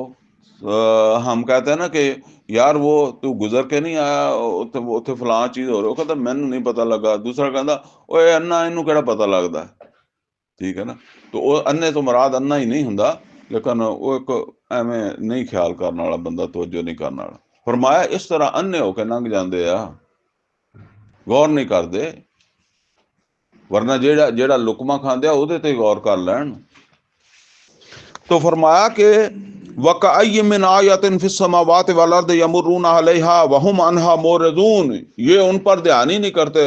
ہم کہتے ہیں نا کہ یار وہ تو گزر کے نہیں آیا اتنے فلاں چیز ہو رہا، وہ کہتا مینوں نہیں پتہ لگا، دوسرا کہتا اوے انا انہوں کیڑا پتہ لگتا ہے، ٹھیک ہے نا۔ تو وہ انے تو مراد انا ہی نہیں ہوندا، لیکن وہ ایک ایویں نہیں خیال کرنے والا بندہ، توجہ نہیں کرنے والا۔ فرمایا اس طرح انے ہو کے لنگ جاندے آ، غور نہیں کردے، ورنہ جیڑا لقمہ کھاندے آ اودے تے غور کر لین۔ تو فرمایا کہ وَكَأَيٍّ مِّنْ آیَةٍ فِي السَّمَاوَاتِ وَالْأَرْضِ يَمُرُّونَ عَلَيْهَا وَهُمْ عَنْهَا مُعْرِضُونَ، یہ ان پر دھیان ہی نہیں کرتے،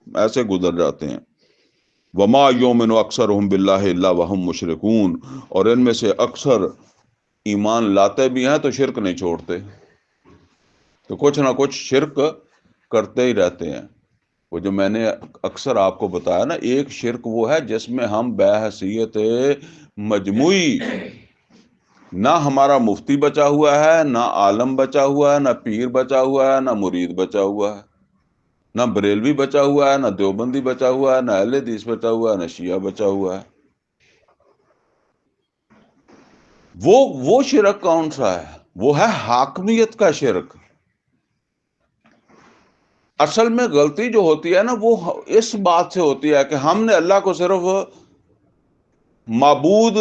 ایسے گزر جاتے ہیں۔ وَمَا يُؤْمِنُ أَكْثَرُهُم بِاللَّهِ إِلَّا وَهُمْ مُشْرِكُونَ، اور ان میں سے اکثر ایمان لاتے بھی ہیں تو شرک نہیں چھوڑتے، تو کچھ نہ کچھ شرک کرتے ہی رہتے ہیں۔ وہ جو میں نے اکثر آپ کو بتایا نا، ایک شرک وہ ہے جس میں ہم بحیثیت مجموعی، نہ ہمارا مفتی بچا ہوا ہے، نہ عالم بچا ہوا ہے، نہ پیر بچا ہوا ہے، نہ مرید بچا ہوا ہے، نہ بریلوی بچا ہوا ہے، نہ دیوبندی بچا ہوا ہے، نہ اہل حدیث بچا ہوا ہے، نہ شیعہ بچا ہوا ہے۔ وہ شرک کون سا ہے؟ وہ ہے حاکمیت کا شرک۔ اصل میں غلطی جو ہوتی ہے نا وہ اس بات سے ہوتی ہے کہ ہم نے اللہ کو صرف معبود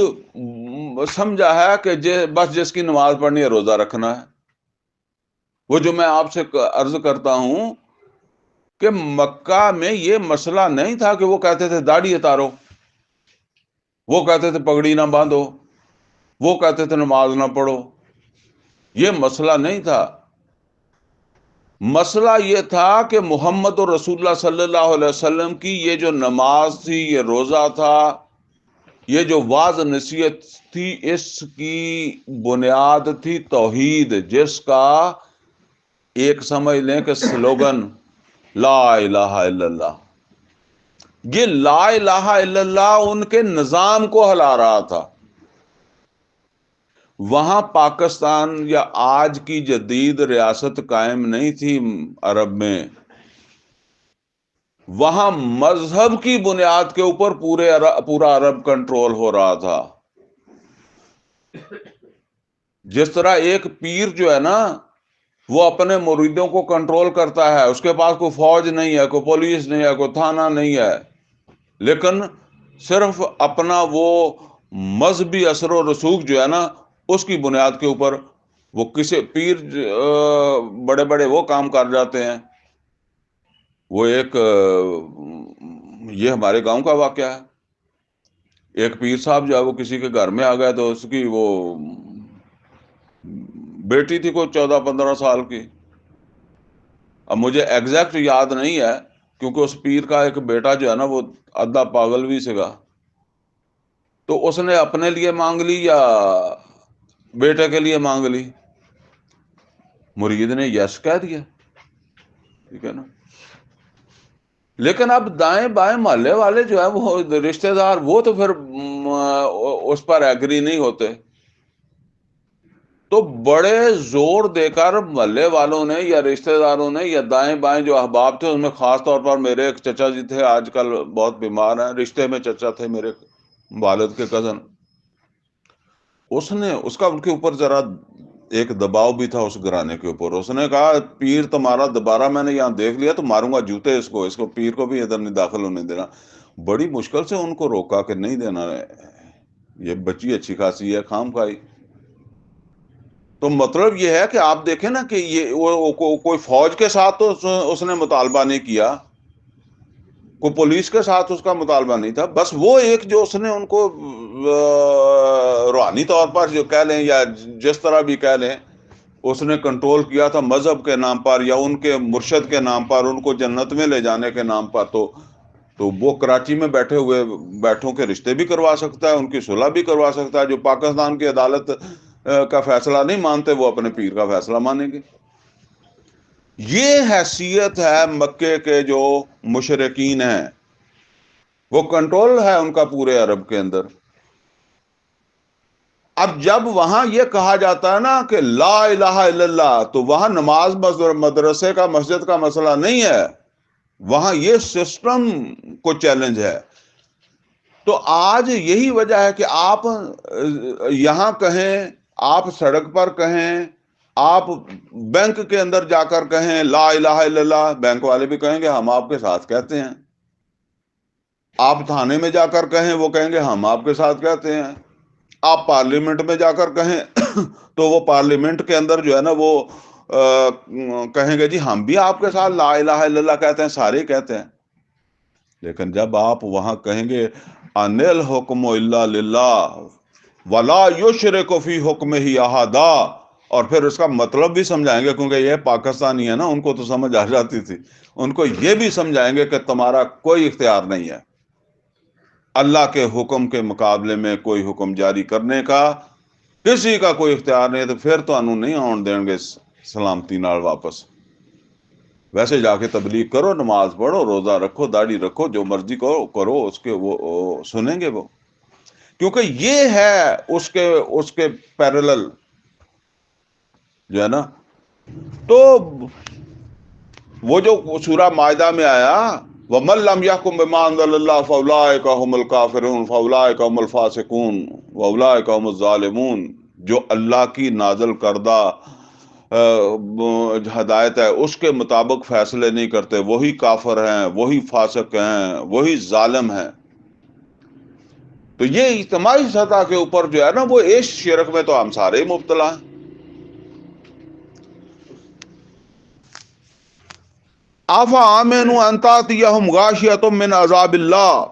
سمجھا ہے کہ بس جس کی نماز پڑھنی ہے، روزہ رکھنا ہے۔ وہ جو میں آپ سے عرض کرتا ہوں کہ مکہ میں یہ مسئلہ نہیں تھا کہ وہ کہتے تھے داڑھی اتارو، وہ کہتے تھے پگڑی نہ باندھو، وہ کہتے تھے نماز نہ پڑھو۔ یہ مسئلہ نہیں تھا۔ مسئلہ یہ تھا کہ محمد رسول اللہ صلی اللہ علیہ وسلم کی یہ جو نماز تھی، یہ روزہ تھا، یہ جو واعظ نصیحت تھی، اس کی بنیاد تھی توحید، جس کا ایک سمجھ لیں کہ سلوگن لا الہ الا اللہ۔ یہ لا الہ الا اللہ ان کے نظام کو ہلا رہا تھا۔ وہاں پاکستان یا آج کی جدید ریاست قائم نہیں تھی عرب میں، وہاں مذہب کی بنیاد کے اوپر پورا عرب کنٹرول ہو رہا تھا۔ جس طرح ایک پیر جو ہے نا وہ اپنے مریدوں کو کنٹرول کرتا ہے، اس کے پاس کوئی فوج نہیں ہے، کوئی پولیس نہیں ہے، کوئی تھانہ نہیں ہے، لیکن صرف اپنا وہ مذہبی اثر و رسوخ جو ہے نا اس کی بنیاد کے اوپر وہ کسی پیر بڑے بڑے وہ کام کر جاتے ہیں۔ وہ ایک یہ ہمارے گاؤں کا واقعہ ہے۔ ایک پیر صاحب جو ہے وہ کسی کے گھر میں آ گیا، تو اس کی وہ بیٹی تھی کوئی 14-15 سال کی۔ اب مجھے ایگزیکٹ یاد نہیں ہے کیونکہ اس پیر کا ایک بیٹا جو ہے نا وہ آدھا پاگل بھی سگا، تو اس نے اپنے لیے مانگ لی یا بیٹے کے لیے مانگ لی؟ مرید نے یس کہہ دیا، ٹھیک ہے نا۔ لیکن اب دائیں بائیں محلے والے جو ہے وہ رشتہ دار، وہ تو پھر اس پر ایگری نہیں ہوتے، تو بڑے زور دے کر محلے والوں نے یا رشتہ داروں نے یا دائیں بائیں جو احباب تھے، اس میں خاص طور پر میرے ایک چچا جی تھے، آج کل بہت بیمار ہیں، رشتے میں چچا تھے میرے والد کے کزن، اس کا ان کے اوپر ذرا ایک دباؤ بھی تھا اس گھرانے کے اوپر۔ اس نے کہا پیر تمہارا دوبارہ میں نے یہاں دیکھ لیا تو ماروں گا جوتے اس کو پیر کو بھی ادھر نہیں داخل ہونے دینا۔ بڑی مشکل سے ان کو روکا کہ نہیں دینا، یہ بچی اچھی خاصی ہے، خام خائی۔ تو مطلب یہ ہے کہ آپ دیکھیں نا کہ یہ کوئی فوج کے ساتھ تو اس نے مطالبہ نہیں کیا، کوئی پولیس کے ساتھ اس کا مطالبہ نہیں تھا، بس وہ ایک جو اس نے ان کو روحانی طور پر جو کہہ لیں یا جس طرح بھی کہہ لیں اس نے کنٹرول کیا تھا مذہب کے نام پر یا ان کے مرشد کے نام پر، ان کو جنت میں لے جانے کے نام پر۔ تو وہ کراچی میں بیٹھے ہوئے بیٹھوں کے رشتے بھی کروا سکتا ہے، ان کی صلح بھی کروا سکتا ہے۔ جو پاکستان کی عدالت کا فیصلہ نہیں مانتے وہ اپنے پیر کا فیصلہ مانیں گے۔ یہ حیثیت ہے مکے کے جو مشرکین ہیں، وہ کنٹرول ہے ان کا پورے عرب کے اندر۔ اب جب وہاں یہ کہا جاتا ہے نا کہ لا الہ الا اللہ، تو وہاں نماز مدرسے کا مسجد کا مسئلہ نہیں ہے، وہاں یہ سسٹم کو چیلنج ہے۔ تو آج یہی وجہ ہے کہ آپ یہاں کہیں، آپ سڑک پر کہیں، آپ بینک کے اندر جا کر کہیں لا الہ الا اللہ، بینک والے بھی کہیں گے ہم آپ کے ساتھ کہتے ہیں۔ آپ تھانے میں جا کر کہیں، وہ کہیں گے ہم آپ کے ساتھ کہتے ہیں۔ آپ پارلیمنٹ میں جا کر کہیں تو وہ پارلیمنٹ کے اندر جو ہے نا وہ کہیں گے جی ہم بھی آپ کے ساتھ لا الہ الا اللہ کہتے ہیں، سارے کہتے ہیں۔ لیکن جب آپ وہاں کہیں گے ان الحکم الا للہ ولا یشرک فی حکمہ احدا، اور پھر اس کا مطلب بھی سمجھائیں گے، کیونکہ یہ پاکستانی ہے نا، ان کو تو سمجھ آ جاتی تھی، ان کو یہ بھی سمجھائیں گے کہ تمہارا کوئی اختیار نہیں ہے اللہ کے حکم کے مقابلے میں کوئی حکم جاری کرنے کا، کسی کا کوئی اختیار نہیں، تو پھر تو انہوں نہیں آن دیں گے سلامتی نال واپس۔ ویسے جا کے تبلیغ کرو، نماز پڑھو، روزہ رکھو، داڑھی رکھو، جو مرضی کرو، اس کے وہ سنیں گے وہ، کیونکہ یہ ہے اس کے پیرلل جو ہے نا۔ تو وہ جو سورہ مائدہ میں آیا وَمَن لَّمْ يَحْكُم بِمَا أَنزَلَ اللَّهُ فَأُولَٰئِكَ هُمُ الْكَافِرُونَ فَأُولَٰئِكَ هُمُ الْفَاسِقُونَ وَأُولَٰئِكَ هُمُ الظَّالِمُونَ، جو اللہ کی نازل کردہ ہدایت ہے اس کے مطابق فیصلے نہیں کرتے، وہی کافر ہیں، وہی فاسق ہیں، وہی ظالم ہیں۔ تو یہ اجتماعی سطح کے اوپر جو ہے نا، وہ اس شرک میں تو ہم سارے ہی مبتلا ہیں۔ آفا آمین ان تأتیہم غاشیۃ من عذاب اللہ،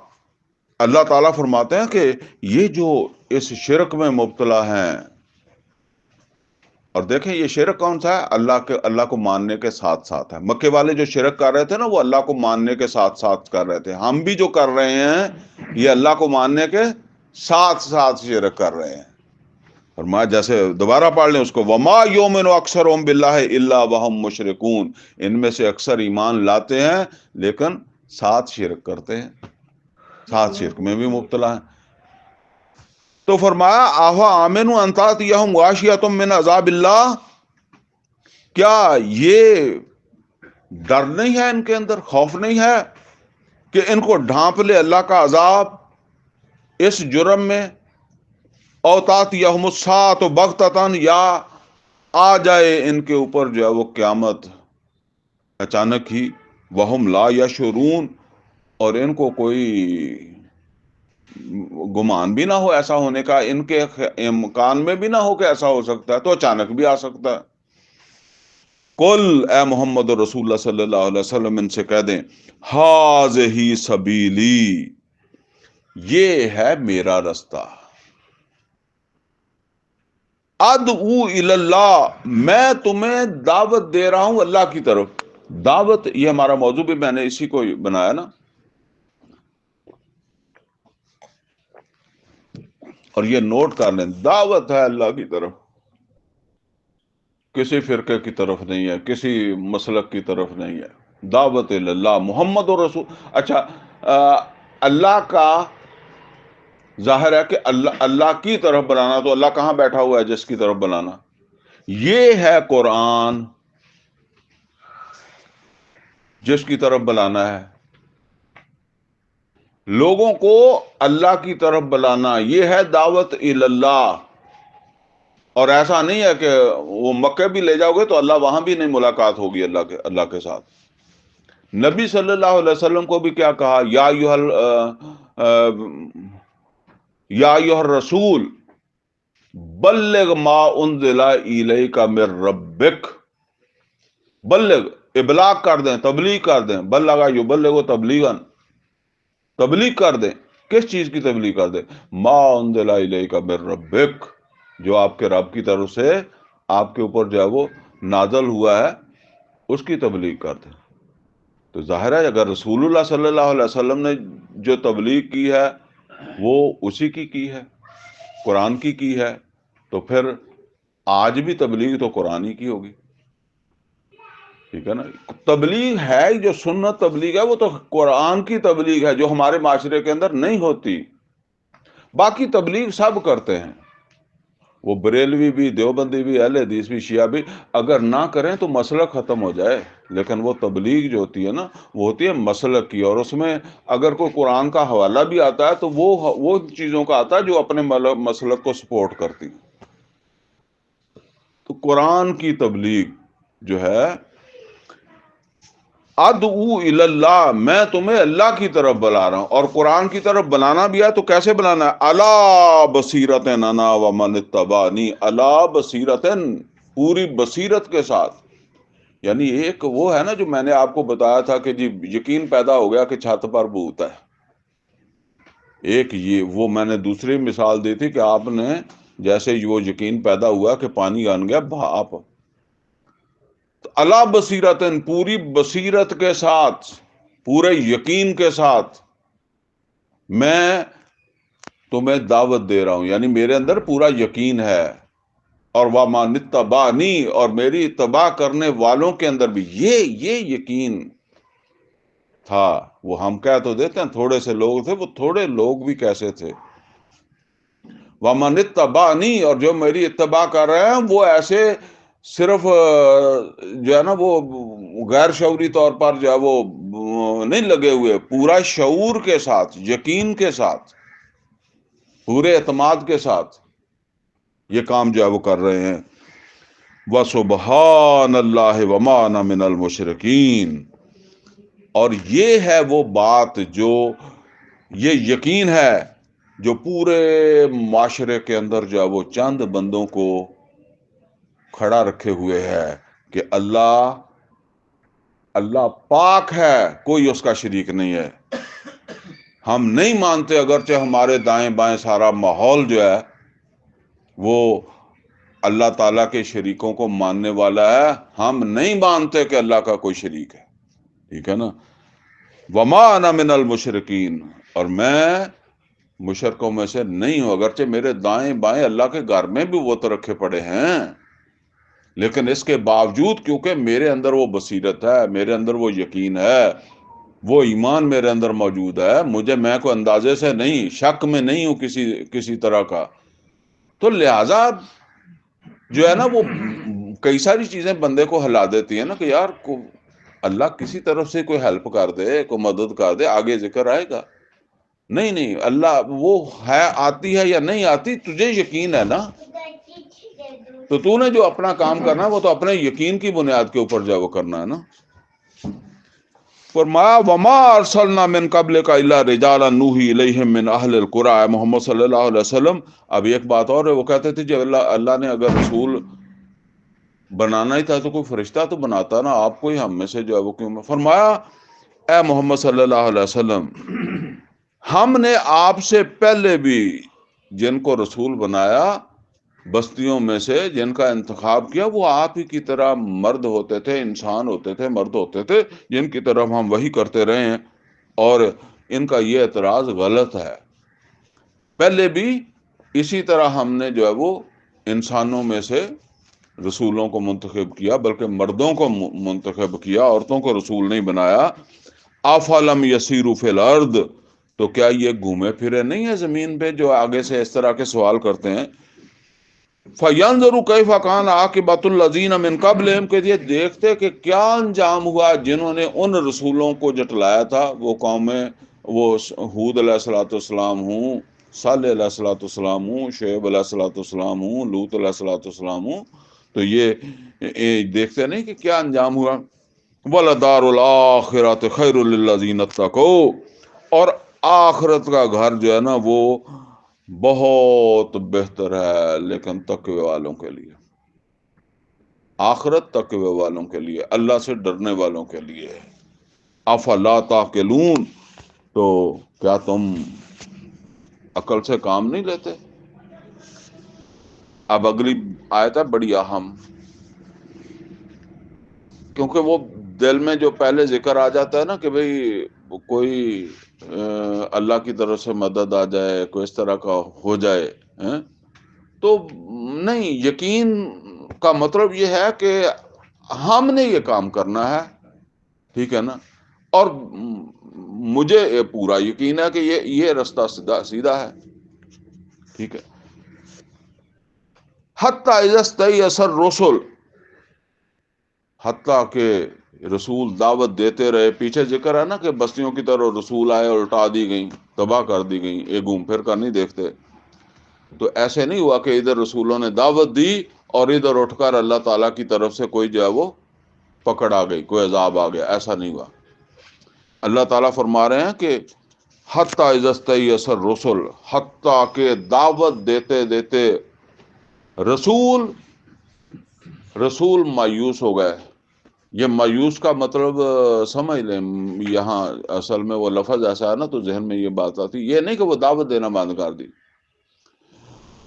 اللہ تعالیٰ فرماتے ہیں کہ یہ جو اس شرک میں مبتلا ہیں، اور دیکھیں یہ شرک کون سا ہے؟ اللہ کو ماننے کے ساتھ ساتھ ہے۔ مکے والے جو شرک کر رہے تھے نا، وہ اللہ کو ماننے کے ساتھ ساتھ کر رہے تھے۔ ہم بھی جو کر رہے ہیں یہ اللہ کو ماننے کے ساتھ ساتھ شرک کر رہے ہیں۔ فرمایا جیسے دوبارہ پڑھ لیں اس کو، وما یؤمن اکثرهم باللہ الا وهم مشرکون، ان میں سے اکثر ایمان لاتے ہیں لیکن ساتھ شرک کرتے ہیں، ساتھ شرک میں بھی مبتلا ہیں۔ تو فرمایا آہا آمین ان تأتیہم غاشیۃ من عذاب اللہ، کیا یہ ڈر نہیں ہے ان کے اندر، خوف نہیں ہے کہ ان کو ڈھانپ لے اللہ کا عذاب اس جرم میں؟ او تأتیہم الساعۃ بغتۃ، یا آ جائے ان کے اوپر جو ہے وہ قیامت اچانک ہی، وہم لا یشعرون، اور ان کو کوئی گمان بھی نہ ہو ایسا ہونے کا، ان کے امکان میں بھی نہ ہو کہ ایسا ہو سکتا ہے، تو اچانک بھی آ سکتا ہے۔ قل، اے محمد رسول اللہ صلی اللہ علیہ وسلم ان سے کہہ دیں، ہٰذہِ سبیلی، یہ ہے میرا رستہ، ادعو الی اللہ، میں تمہیں دعوت دے رہا ہوں اللہ کی طرف۔ دعوت، یہ ہمارا موضوع بھی میں نے اسی کو بنایا نا، اور یہ نوٹ کر لیں، دعوت ہے اللہ کی طرف، کسی فرقے کی طرف نہیں ہے، کسی مسلک کی طرف نہیں ہے، دعوت اللہ محمد رسول۔ اچھا، اللہ کا ظاہر ہے کہ اللہ کی طرف بلانا، تو اللہ کہاں بیٹھا ہوا ہے جس کی طرف بلانا؟ یہ ہے قرآن جس کی طرف بلانا ہے، لوگوں کو اللہ کی طرف بلانا، یہ ہے دعوت اللہ۔ اور ایسا نہیں ہے کہ وہ مکے بھی لے جاؤ گے تو اللہ وہاں بھی نہیں ملاقات ہوگی اللہ کے ساتھ۔ نبی صلی اللہ علیہ وسلم کو بھی کیا کہا، یا ایھا الرسول بلغ ما انزل الیک من ربک، بلغ، ابلاغ کر دیں، تبلیغ کر دیں، بلغ یبلغ تبلیغا، تبلیغ کر دیں، کس چیز کی تبلیغ کر دیں؟ ما انزل الیک من ربک، جو آپ کے رب کی طرف سے آپ کے اوپر جو ہے وہ نازل ہوا ہے، اس کی تبلیغ کر دیں۔ تو ظاہر ہے اگر رسول اللہ صلی اللہ علیہ وسلم نے جو تبلیغ کی ہے وہ اسی کی ہے، قرآن کی ہے، تو پھر آج بھی تبلیغ تو قرآن ہی کی ہوگی، ٹھیک ہے نا؟ تبلیغ ہے جو سنت تبلیغ ہے، وہ تو قرآن کی تبلیغ ہے جو ہمارے معاشرے کے اندر نہیں ہوتی۔ باقی تبلیغ سب کرتے ہیں، وہ بریلوی بھی، دیوبندی بھی، اہل حدیث بھی، شیعہ بھی، اگر نہ کریں تو مسلک ختم ہو جائے، لیکن وہ تبلیغ جو ہوتی ہے نا، وہ ہوتی ہے مسلک کی، اور اس میں اگر کوئی قرآن کا حوالہ بھی آتا ہے تو وہ چیزوں کا آتا ہے جو اپنے مسلک کو سپورٹ کرتی۔ تو قرآن کی تبلیغ جو ہے، ادعو الی اللہ، میں تمہیں اللہ کی طرف بلا رہا ہوں، اور قرآن کی طرف بلانا بھی ہے تو کیسے بلانا ہے؟ علی بصیرۃ انا ومن اتبعنی، علی بصیرۃ، پوری بصیرت کے ساتھ۔ یعنی ایک وہ ہے نا جو میں نے آپ کو بتایا تھا کہ جی یقین پیدا ہو گیا کہ چھت پر بھوت ہے، ایک یہ وہ میں نے دوسری مثال دی تھی کہ آپ نے جیسے وہ یقین پیدا ہوا کہ پانی آن گیا بھاپ، اللہ بصیرت، پوری بصیرت کے ساتھ، پورے یقین کے ساتھ میں تمہیں دعوت دے رہا ہوں، یعنی میرے اندر پورا یقین ہے، اور وَمَنِ اتَّبَعَنِی، اور میری اتباع کرنے والوں کے اندر بھی یہ یقین تھا۔ وہ ہم کہہ تو دیتے ہیں تھوڑے سے لوگ تھے، وہ تھوڑے لوگ بھی کیسے تھے؟ وَمَنِ اتَّبَعَنِی، اور جو میری اتباع کر رہے ہیں وہ ایسے صرف جو ہے نا وہ غیر شعوری طور پر جو ہے وہ نہیں لگے ہوئے، پورا شعور کے ساتھ، یقین کے ساتھ، پورے اعتماد کے ساتھ یہ کام جو ہے وہ کر رہے ہیں۔ وَسُبْحَانَ اللَّهِ وَمَا أَنَا مِنَ الْمُشْرِكِينَ، اور یہ ہے وہ بات جو، یہ یقین ہے جو پورے معاشرے کے اندر جو ہے وہ چند بندوں کو کھڑا رکھے ہوئے ہے کہ اللہ پاک ہے، کوئی اس کا شریک نہیں ہے۔ ہم نہیں مانتے اگرچہ ہمارے دائیں بائیں سارا ماحول جو ہے وہ اللہ تعالیٰ کے شریکوں کو ماننے والا ہے، ہم نہیں مانتے کہ اللہ کا کوئی شریک ہے، ٹھیک ہے نا۔ وما انا من المشرکین، اور میں مشرکوں میں سے نہیں ہوں، اگرچہ میرے دائیں بائیں اللہ کے گھر میں بھی وہ تو رکھے پڑے ہیں، لیکن اس کے باوجود کیونکہ میرے اندر وہ بصیرت ہے، میرے اندر وہ یقین ہے، وہ ایمان میرے اندر موجود ہے، میں کوئی اندازے سے نہیں، شک میں نہیں ہوں کسی طرح کا، تو لہذا جو ہے نا وہ کئی ساری چیزیں بندے کو ہلا دیتی ہیں نا کہ یار اللہ کسی طرف سے کوئی ہیلپ کر دے، کوئی مدد کر دے، آگے ذکر آئے گا۔ نہیں اللہ وہ ہے، آتی ہے یا نہیں آتی، تجھے یقین ہے نا، تو تو نے جو اپنا کام کرنا ہے وہ تو اپنے یقین کی بنیاد کے اوپر جو وہ کرنا ہے نا۔ فرمایا وما ارسلنا من قبلک الا رجالا نوحی الیہم من اہل القری، محمد صلی اللہ علیہ وسلم۔ اب ایک بات اور ہے، وہ کہتے تھے جب اللہ نے اگر رسول بنانا ہی تھا تو کوئی فرشتہ تو بناتا نا، آپ کو ہی ہم میں سے جو ہے وہ کیوں؟ فرمایا اے محمد صلی اللہ علیہ وسلم، ہم نے آپ سے پہلے بھی جن کو رسول بنایا بستیوں میں سے، جن کا انتخاب کیا، وہ آپ ہی کی طرح مرد ہوتے تھے، انسان ہوتے تھے، مرد ہوتے تھے، جن کی طرف ہم وہی کرتے رہے ہیں، اور ان کا یہ اعتراض غلط ہے۔ پہلے بھی اسی طرح ہم نے جو ہے وہ انسانوں میں سے رسولوں کو منتخب کیا، بلکہ مردوں کو منتخب کیا، عورتوں کو رسول نہیں بنایا۔ افلم یسیروا فی الارض، تو کیا یہ گھومے پھرے نہیں ہے زمین پہ، جو آگے سے اس طرح کے سوال کرتے ہیں۔ فَيَنظُرُوا كَيْفَ كَانَ عَاقِبَةُ الَّذِينَ مِن قَبْلِهِمْ، کہ یہ دیکھتے کہ کیا انجام ہوا جنہوں نے ان رسولوں کو جٹلایا تھا، وہ قومیں، وہ ہود علیہ الصلوۃ والسلام ہوں، صالح علیہ الصلوۃ والسلام ہوں، شعیب علیہ الصلوۃ والسلام ہوں، لوط علیہ الصلوۃ والسلام ہوں، تو یہ دیکھتے نہیں کہ کیا انجام ہوا۔ وَلَدَارُ الْآخِرَةِ خَيْرٌ لِّلَّذِينَ اتَّقَوْا، اور آخرت کا گھر جو ہے نا وہ بہت بہتر ہے لیکن تقوی والوں کے لیے، آخرت تقوی والوں کے لیے، اللہ سے ڈرنے والوں کے لیے۔ افلا تعقلون، تو کیا تم عقل سے کام نہیں لیتے؟ اب اگلی آیت ہے بڑی اہم، کیونکہ وہ دل میں جو پہلے ذکر آ جاتا ہے نا کہ بھئی کوئی اللہ کی طرف سے مدد آ جائے، کوئی اس طرح کا ہو جائے، تو نہیں، یقین کا مطلب یہ ہے کہ ہم نے یہ کام کرنا ہے، ٹھیک ہے نا، اور مجھے پورا یقین ہے کہ یہ رستہ سیدھا ہے، ٹھیک ہے۔ حتی اذا استیأس الرسل، حتیٰ کہ رسول دعوت دیتے رہے، پیچھے ذکر ہے نا کہ بستیوں کی طرح رسول آئے، الٹا دی گئیں، تباہ کر دی گئیں، یہ گھوم پھر کر نہیں دیکھتے، تو ایسے نہیں ہوا کہ ادھر رسولوں نے دعوت دی اور ادھر اٹھ کر اللہ تعالیٰ کی طرف سے کوئی جو ہے وہ پکڑ آ گئی، کوئی عذاب آ گیا، ایسا نہیں ہوا۔ اللہ تعالیٰ فرما رہے ہیں کہ حتیٰ اذا استیأس الرسل، حتیٰ کہ دعوت دیتے دیتے رسول مایوس ہو گئے۔ یہ مایوس کا مطلب سمجھ لیں، یہاں اصل میں وہ لفظ ایسا ہے نا تو ذہن میں یہ بات آتی، یہ نہیں کہ وہ دعوت دینا بند کر دی،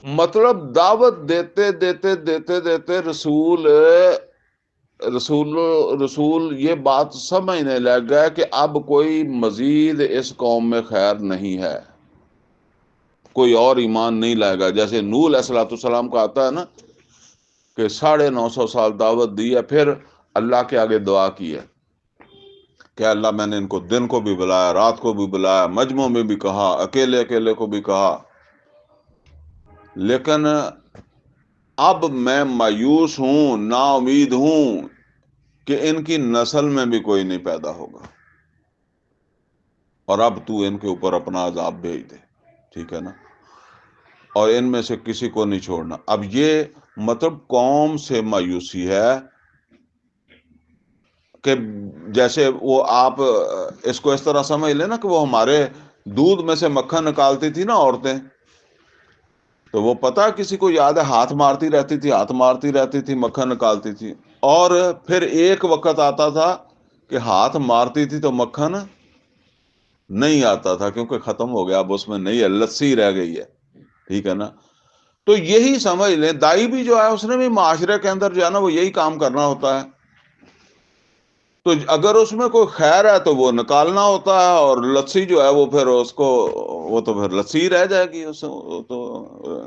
مطلب دعوت دیتے دیتے دیتے دیتے رسول یہ بات سمجھنے لگ گئے کہ اب کوئی مزید اس قوم میں خیر نہیں ہے، کوئی اور ایمان نہیں لائے گا۔ جیسے نوح علیہ الصلوۃ والسلام کا آتا ہے نا کہ 950 سال دعوت دی ہے، پھر اللہ کے آگے دعا کی ہے کہ اللہ میں نے ان کو دن کو بھی بلایا، رات کو بھی بلایا، مجمع میں بھی کہا، اکیلے اکیلے کو بھی کہا، لیکن اب میں مایوس ہوں، نا امید ہوں کہ ان کی نسل میں بھی کوئی نہیں پیدا ہوگا، اور اب تو ان کے اوپر اپنا عذاب بھیج دے، ٹھیک ہے نا، اور ان میں سے کسی کو نہیں چھوڑنا۔ اب یہ مطلب قوم سے مایوسی ہے کہ جیسے وہ آپ اس کو اس طرح سمجھ لیں نا کہ وہ ہمارے دودھ میں سے مکھن نکالتی تھی نا عورتیں، تو وہ پتہ کسی کو یاد ہے ہاتھ مارتی رہتی تھی، ہاتھ مارتی رہتی تھی، مکھن نکالتی تھی، اور پھر ایک وقت آتا تھا کہ ہاتھ مارتی تھی تو مکھن نہیں آتا تھا کیونکہ ختم ہو گیا، اب اس میں نہیں ہے، لسی رہ گئی ہے، ٹھیک ہے نا۔ تو یہی سمجھ لیں دائی بھی جو ہے اس نے بھی معاشرے کے اندر جو ہے نا وہ یہی کام کرنا ہوتا ہے، تو اگر اس میں کوئی خیر ہے تو وہ نکالنا ہوتا ہے، اور لسی جو ہے وہ پھر اس کو، وہ تو پھر لسی رہ جائے گی، اس وہ تو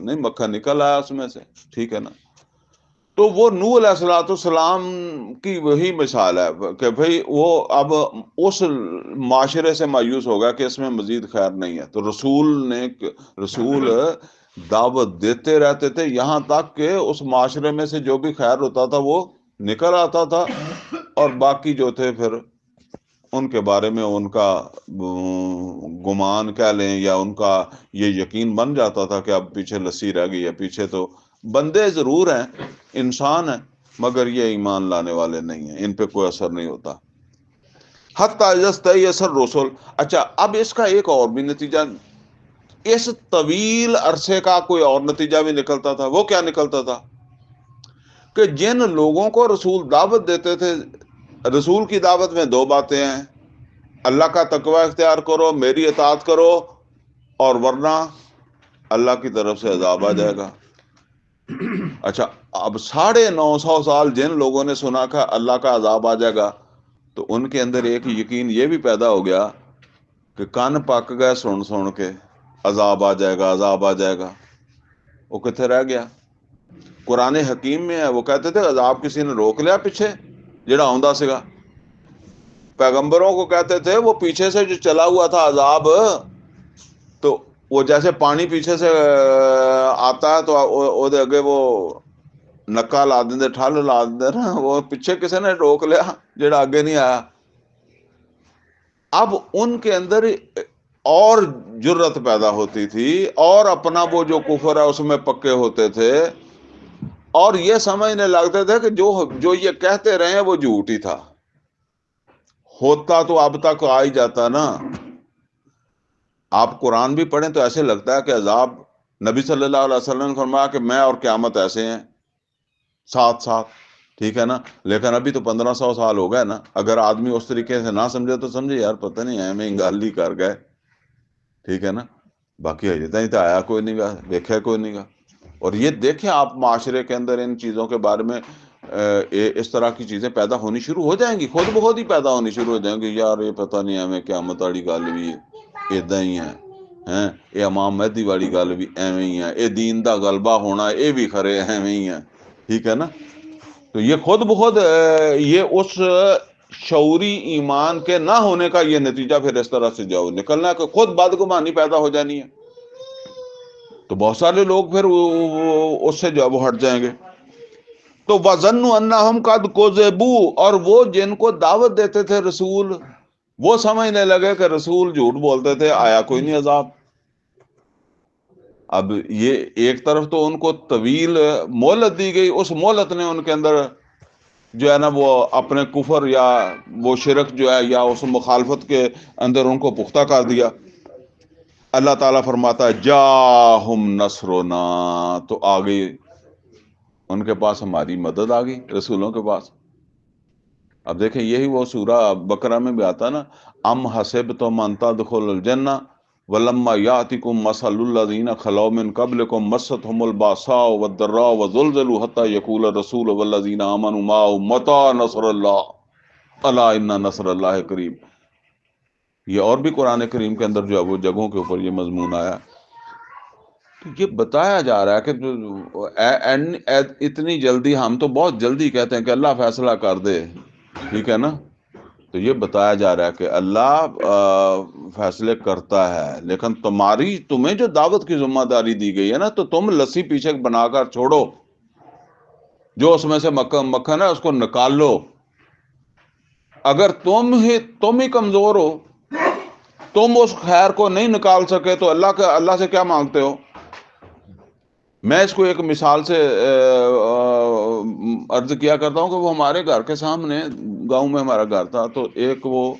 نہیں، مکھن نکل آیا اس میں سے، ٹھیک ہے نا۔ تو وہ نوح علیہ الصلوۃ والسلام کی وہی مثال ہے کہ بھئی وہ اب اس معاشرے سے مایوس ہوگا کہ اس میں مزید خیر نہیں ہے، تو رسول دعوت دیتے رہتے تھے یہاں تک کہ اس معاشرے میں سے جو بھی خیر ہوتا تھا وہ نکل آتا تھا، اور باقی جو تھے پھر ان کے بارے میں ان کا گمان کہہ لیں یا ان کا یہ یقین بن جاتا تھا کہ اب پیچھے لسی رہ گئی ہے، پیچھے تو بندے ضرور ہیں، انسان ہیں، مگر یہ ایمان لانے والے نہیں ہیں، ان پہ کوئی اثر نہیں ہوتا۔ حتی اذا استیأس الرسل، اچھا اب اس کا ایک اور بھی نتیجہ، اس طویل عرصے کا کوئی اور نتیجہ بھی نکلتا تھا، وہ کیا نکلتا تھا کہ جن لوگوں کو رسول دعوت دیتے تھے، رسول کی دعوت میں دو باتیں ہیں، اللہ کا تقوی اختیار کرو، میری اطاعت کرو، اور ورنہ اللہ کی طرف سے عذاب آ جائے گا۔ اچھا اب 950 سال جن لوگوں نے سنا کہ اللہ کا عذاب آ جائے گا، تو ان کے اندر ایک یقین یہ بھی پیدا ہو گیا کہ کان پک گئے سن کے عذاب آ جائے گا، عذاب آ جائے گا، وہ کتنے رہ گیا؟ قرآن حکیم میں ہے، وہ کہتے تھے عذاب کسی نے روک لیا پیچھے جڑا آندا سگا، پیغمبروں کو کہتے تھے وہ پیچھے سے جو چلا ہوا تھا عذاب، تو وہ جیسے پانی پیچھے سے آتا ہے تو او دے اگے وہ نکا لا دیں، ٹھل لا دیں نا، وہ پیچھے کسی نے روک لیا جڑا آگے نہیں آیا۔ اب ان کے اندر اور جرت پیدا ہوتی تھی، اور اپنا وہ جو کفر ہے اس میں پکے ہوتے تھے، اور یہ سمجھنے لگتے تھے کہ جو یہ کہتے رہے وہ جھوٹ ہی تھا، ہوتا تو اب تک آ ہی جاتا نا۔ آپ قرآن بھی پڑھیں تو ایسے لگتا ہے کہ عذاب، نبی صلی اللہ علیہ وسلم نے فرمایا کہ میں اور قیامت ایسے ہیں ساتھ ساتھ، ٹھیک ہے نا، لیکن ابھی تو 1500 سال ہو گئے نا، اگر آدمی اس طریقے سے نہ سمجھے تو سمجھے یار پتہ نہیں ہمیں گالی کر گئے، ٹھیک ہے نا، باقی ہجے تھی تو آیا کوئی نہیں گا، دیکھا کوئی نہیں گا۔ اور یہ دیکھیں آپ معاشرے کے اندر ان چیزوں کے بارے میں اس طرح کی چیزیں پیدا ہونی شروع ہو جائیں گی، خود بخود ہی پیدا ہونی شروع ہو جائیں گی، یار یہ پتہ نہیں ہمیں قیامت والی گل بھی اداں ہی ہے، یہ امام مہدی والی گل بھی ایویں ہی ہے، یہ دین دا غلبہ ہونا یہ بھی کھرے ایویں ہی ہے، ٹھیک ہے نا۔ تو یہ خود بخود یہ اس شعوری ایمان کے نہ ہونے کا یہ نتیجہ پھر اس طرح سے جاؤ نکلنا ہے کہ خود بدگمانی پیدا ہو جانی ہے، تو بہت سارے لوگ پھر اس سے جو وہ ہٹ جائیں گے۔ تو وَظَنُّوا أَنَّهُمْ قَدْ كُذِبُوا، اور وہ جن کو دعوت دیتے تھے رسول، وہ سمجھنے لگے کہ رسول جھوٹ بولتے تھے، آیا کوئی نہیں عذاب۔ اب یہ ایک طرف تو ان کو طویل مہلت دی گئی، اس مہلت نے ان کے اندر جو ہے نا وہ اپنے کفر یا وہ شرک جو ہے یا اس مخالفت کے اندر ان کو پختہ کر دیا۔ اللہ تعالیٰ فرماتا ہے جاہم نصرنا، تو آ گئی ان کے پاس ہماری مدد، آ گئی رسولوں کے پاس۔ اب دیکھیں یہی وہ سورہ بقرہ میں بھی آتا نا، ام حسبتم ان تدخلوا الجنہ ولما یاتکم مثل الذین خلو من قبلکم مستهم الباساء والضراء وزلزلوا حتى يقول الرسول والذین آمنوا معه متى نصر اللہ الا ان نصر اللہ قریب۔ یہ اور بھی قرآن کریم کے اندر جو ہے وہ جگہوں کے اوپر یہ مضمون آیا، تو یہ بتایا جا رہا ہے کہ اتنی جلدی، ہم تو بہت جلدی کہتے ہیں کہ اللہ فیصلہ کر دے، ٹھیک ہے نا، تو یہ بتایا جا رہا ہے کہ اللہ فیصلے کرتا ہے، لیکن تمہیں جو دعوت کی ذمہ داری دی گئی ہے نا، تو تم لسی پیچھے بنا کر چھوڑو، جو اس میں سے مکھن ہے اس کو نکال لو. اگر تم ہی کمزور ہو، تم اس خیر کو نہیں نکال سکے تو اللہ سے کیا مانگتے ہو؟ میں اس کو ایک مثال سے عرض کیا کرتا ہوں کہ وہ ہمارے گھر کے سامنے گاؤں میں ہمارا گھر تھا، تو ایک وہ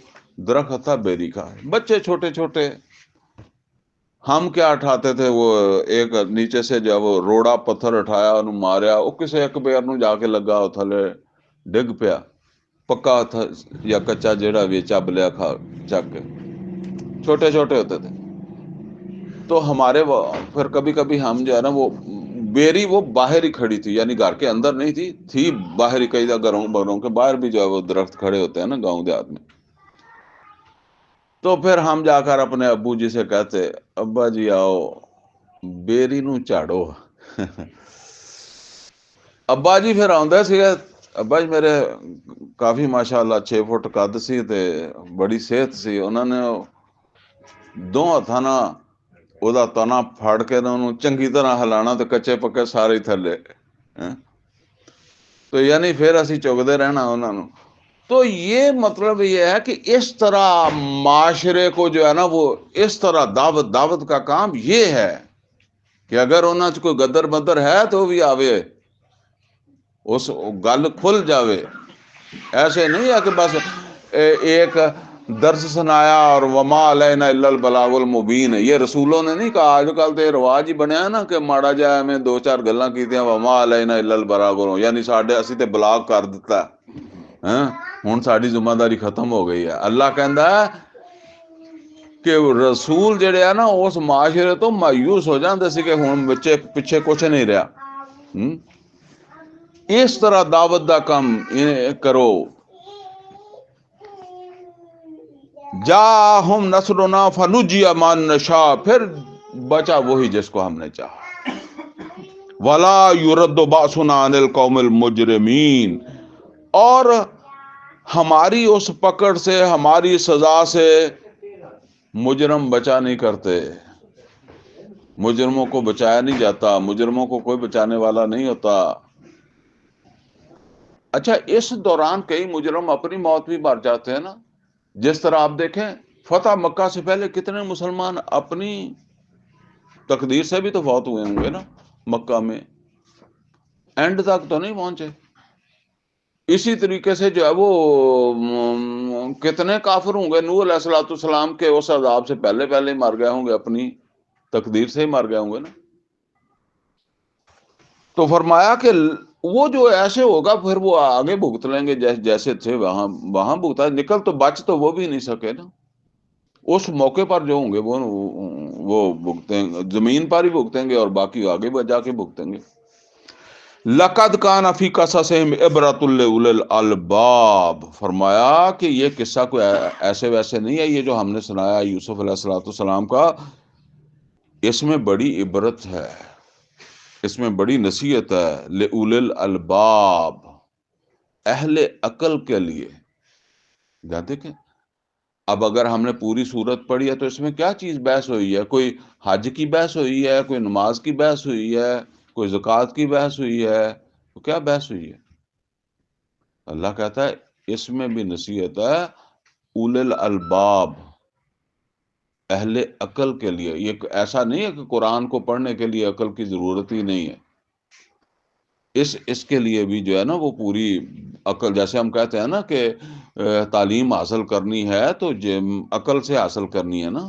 درخت تھا بیری کا، بچے چھوٹے چھوٹے. ہم کیا اٹھاتے تھے، وہ ایک نیچے سے جب وہ روڑا پتھر اٹھایا انہوں ماریا، وہ کسے ایک بیر نو جا کے لگا وہ تھلے ڈگ پیا. پکا تھا یا کچا جیڑا بھی چب لیا کھا چک کے. چھوٹے چھوٹے ہوتے تھے تو ہمارے پھر کبھی کبھی ہم جو ہے نا وہ بیری وہ باہر ہی کھڑی تھی، یعنی گھر کے اندر نہیں تھی باہر ہی. کئی گھروں کے باہر بھی جو ہے وہ درخت کھڑے ہوتے ہیں نا گاؤں دیہات میں. تو پھر ہم جا کر اپنے ابو جی سے کہتے، ابا جی آؤ بیری نو جھاڑو. ابا جی پھر آدھے سی، ابا جی میرے کافی ماشاءاللہ 6 فٹ قد سی تے بڑی صحت سی. انہوں نے دو ہاتھاں نال او دا تنا پھڑ کے انہوں چنگی طرح ہلانا تے کچے پکے سارے تھلے. تو یعنی پھر اسی چگدے رہنا انہوں نے. تو یہ مطلب یہ ہے کہ اس طرح معاشرے کو جو ہے نا وہ اس طرح دعوت کا کام یہ ہے کہ اگر انہوں نے کوئی گدر بدر ہے تو بھی آوے، اس گل کھل جاوے. ایسے نہیں ہے کہ بس ایک درس سنایا اور وما علینا الا البلاغ المبین. یہ رسولوں نے نہیں کہا. آج کل تو یہ رواج ہی بنیا نا کہ ماڑا جا میں 2-4 گلاں کیتیاں وما علینا الا البلاغ، یعنی اسی تے بلاغ کر دیتا ہے. ہن ساری ذمہ داری ختم ہو گئی ہے. اللہ کہندا ہے کہ رسول جڑے ہیں نا اس معاشرے تو مایوس ہو جاندے سی کہ ہن بچے پیچھے کچھ نہیں رہا. اس طرح دعوت دا کام کرو. جاءہم نصرنا فنجی من نشاء، پھر بچا وہی جس کو ہم نے چاہا. ولا يرد باسنا عن القوم المجرمین، اور ہماری اس پکڑ سے، ہماری سزا سے مجرم بچا نہیں کرتے. مجرموں کو بچایا نہیں جاتا، مجرموں کو کوئی بچانے والا نہیں ہوتا. اچھا اس دوران کئی مجرم اپنی موت بھی مر جاتے ہیں نا. جس طرح آپ دیکھیں فتح مکہ سے پہلے کتنے مسلمان اپنی تقدیر سے بھی تو فوت ہوئے ہوں گے نا مکہ میں، اینڈ تک تو نہیں پہنچے. اسی طریقے سے جو ہے وہ کتنے کافر ہوں گے نوح علیہ الصلوۃ والسلام کے اس عذاب سے پہلے ہی مر گئے ہوں گے، اپنی تقدیر سے ہی مر گئے ہوں گے نا. تو فرمایا کہ وہ جو ایسے ہوگا پھر وہ آگے بھگت لیں گے جیسے تھے وہاں بھگتا. نکل تو بچ تو وہ بھی نہیں سکے نا. اس موقع پر جو ہوں گے وہ بھگتیں گے، زمین پر ہی بھگتیں گے اور باقی آگے جا کے بھگتیں گے. لقد کان فی قصصہم عبرۃ لاولی الالباب، فرمایا کہ یہ قصہ کوئی ایسے ویسے نہیں ہے، یہ جو ہم نے سنایا یوسف علیہ الصلوۃ والسلام کا، اس میں بڑی عبرت ہے، اس میں بڑی نصیحت ہے. لاولی الالباب، اہل عقل کے لیے. جانتے کہ اب اگر ہم نے پوری صورت پڑھی ہے تو اس میں کیا چیز بحث ہوئی ہے؟ کوئی حج کی بحث ہوئی ہے، کوئی نماز کی بحث ہوئی ہے، کوئی زکوٰۃ کی بحث ہوئی ہے، تو کیا بحث ہوئی ہے؟ اللہ کہتا ہے اس میں بھی نصیحت ہے اولل الالباب، اہل عقل کے لیے. یہ ایسا نہیں ہے کہ قرآن کو پڑھنے کے لیے عقل کی ضرورت ہی نہیں ہے. اس کے لیے بھی جو ہے نا وہ پوری عقل، جیسے ہم کہتے ہیں نا کہ تعلیم حاصل کرنی ہے تو عقل سے حاصل کرنی ہے نا.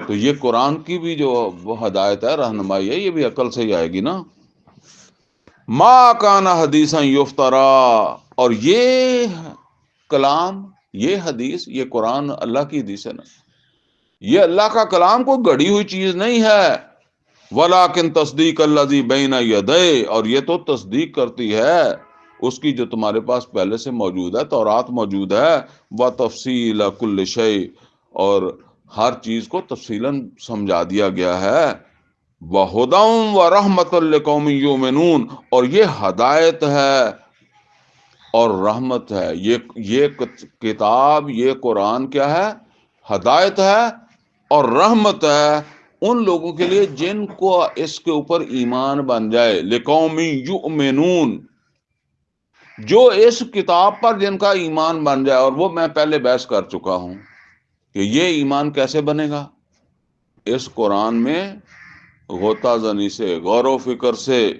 تو یہ قرآن کی بھی جو وہ ہدایت ہے، رہنمائی ہے، یہ بھی عقل سے ہی آئے گی نا. ما کان حدیثا یفترا، اور یہ کلام، یہ حدیث، یہ قرآن اللہ کی حدیث ہے نا، یہ اللہ کا کلام کو گڑھی ہوئی چیز نہیں ہے. ولیکن تصدیق الذی بین یدیہ، اور یہ تو تصدیق کرتی ہے اس کی جو تمہارے پاس پہلے سے موجود ہے، تورات موجود ہے. وتفصیل کل شیء، اور ہر چیز کو تفصیلاً سمجھا دیا گیا ہے. وَهُدًى وَرَحْمَةً لِقَوْمٍ يُؤْمِنُونَ، اور یہ ہدایت ہے اور رحمت ہے. یہ کتاب، یہ قرآن کیا ہے؟ ہدایت ہے اور رحمت ہے ان لوگوں کے لیے جن کو اس کے اوپر ایمان بن جائے، لقوم یؤمنون، جو اس کتاب پر جن کا ایمان بن جائے. اور وہ میں پہلے بحث کر چکا ہوں کہ یہ ایمان کیسے بنے گا. اس قرآن میں غوطہ زنی سے، غور و فکر سے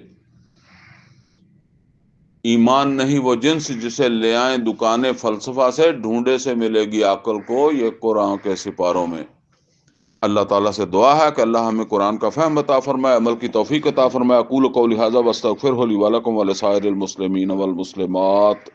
ایمان نہیں، وہ جنس جسے لے آئیں دکانیں فلسفہ سے، ڈھونڈے سے ملے گی عقل کو یہ قرآن کے سپاروں میں. اللہ تعالیٰ سے دعا ہے کہ اللہ ہمیں قرآن کا فہم عطا فرمائے، عمل کی توفیق عطا فرمائے. اقول قولی ھذا واستغفرہ لی ولکم ولسائر المسلمین والمسلمات.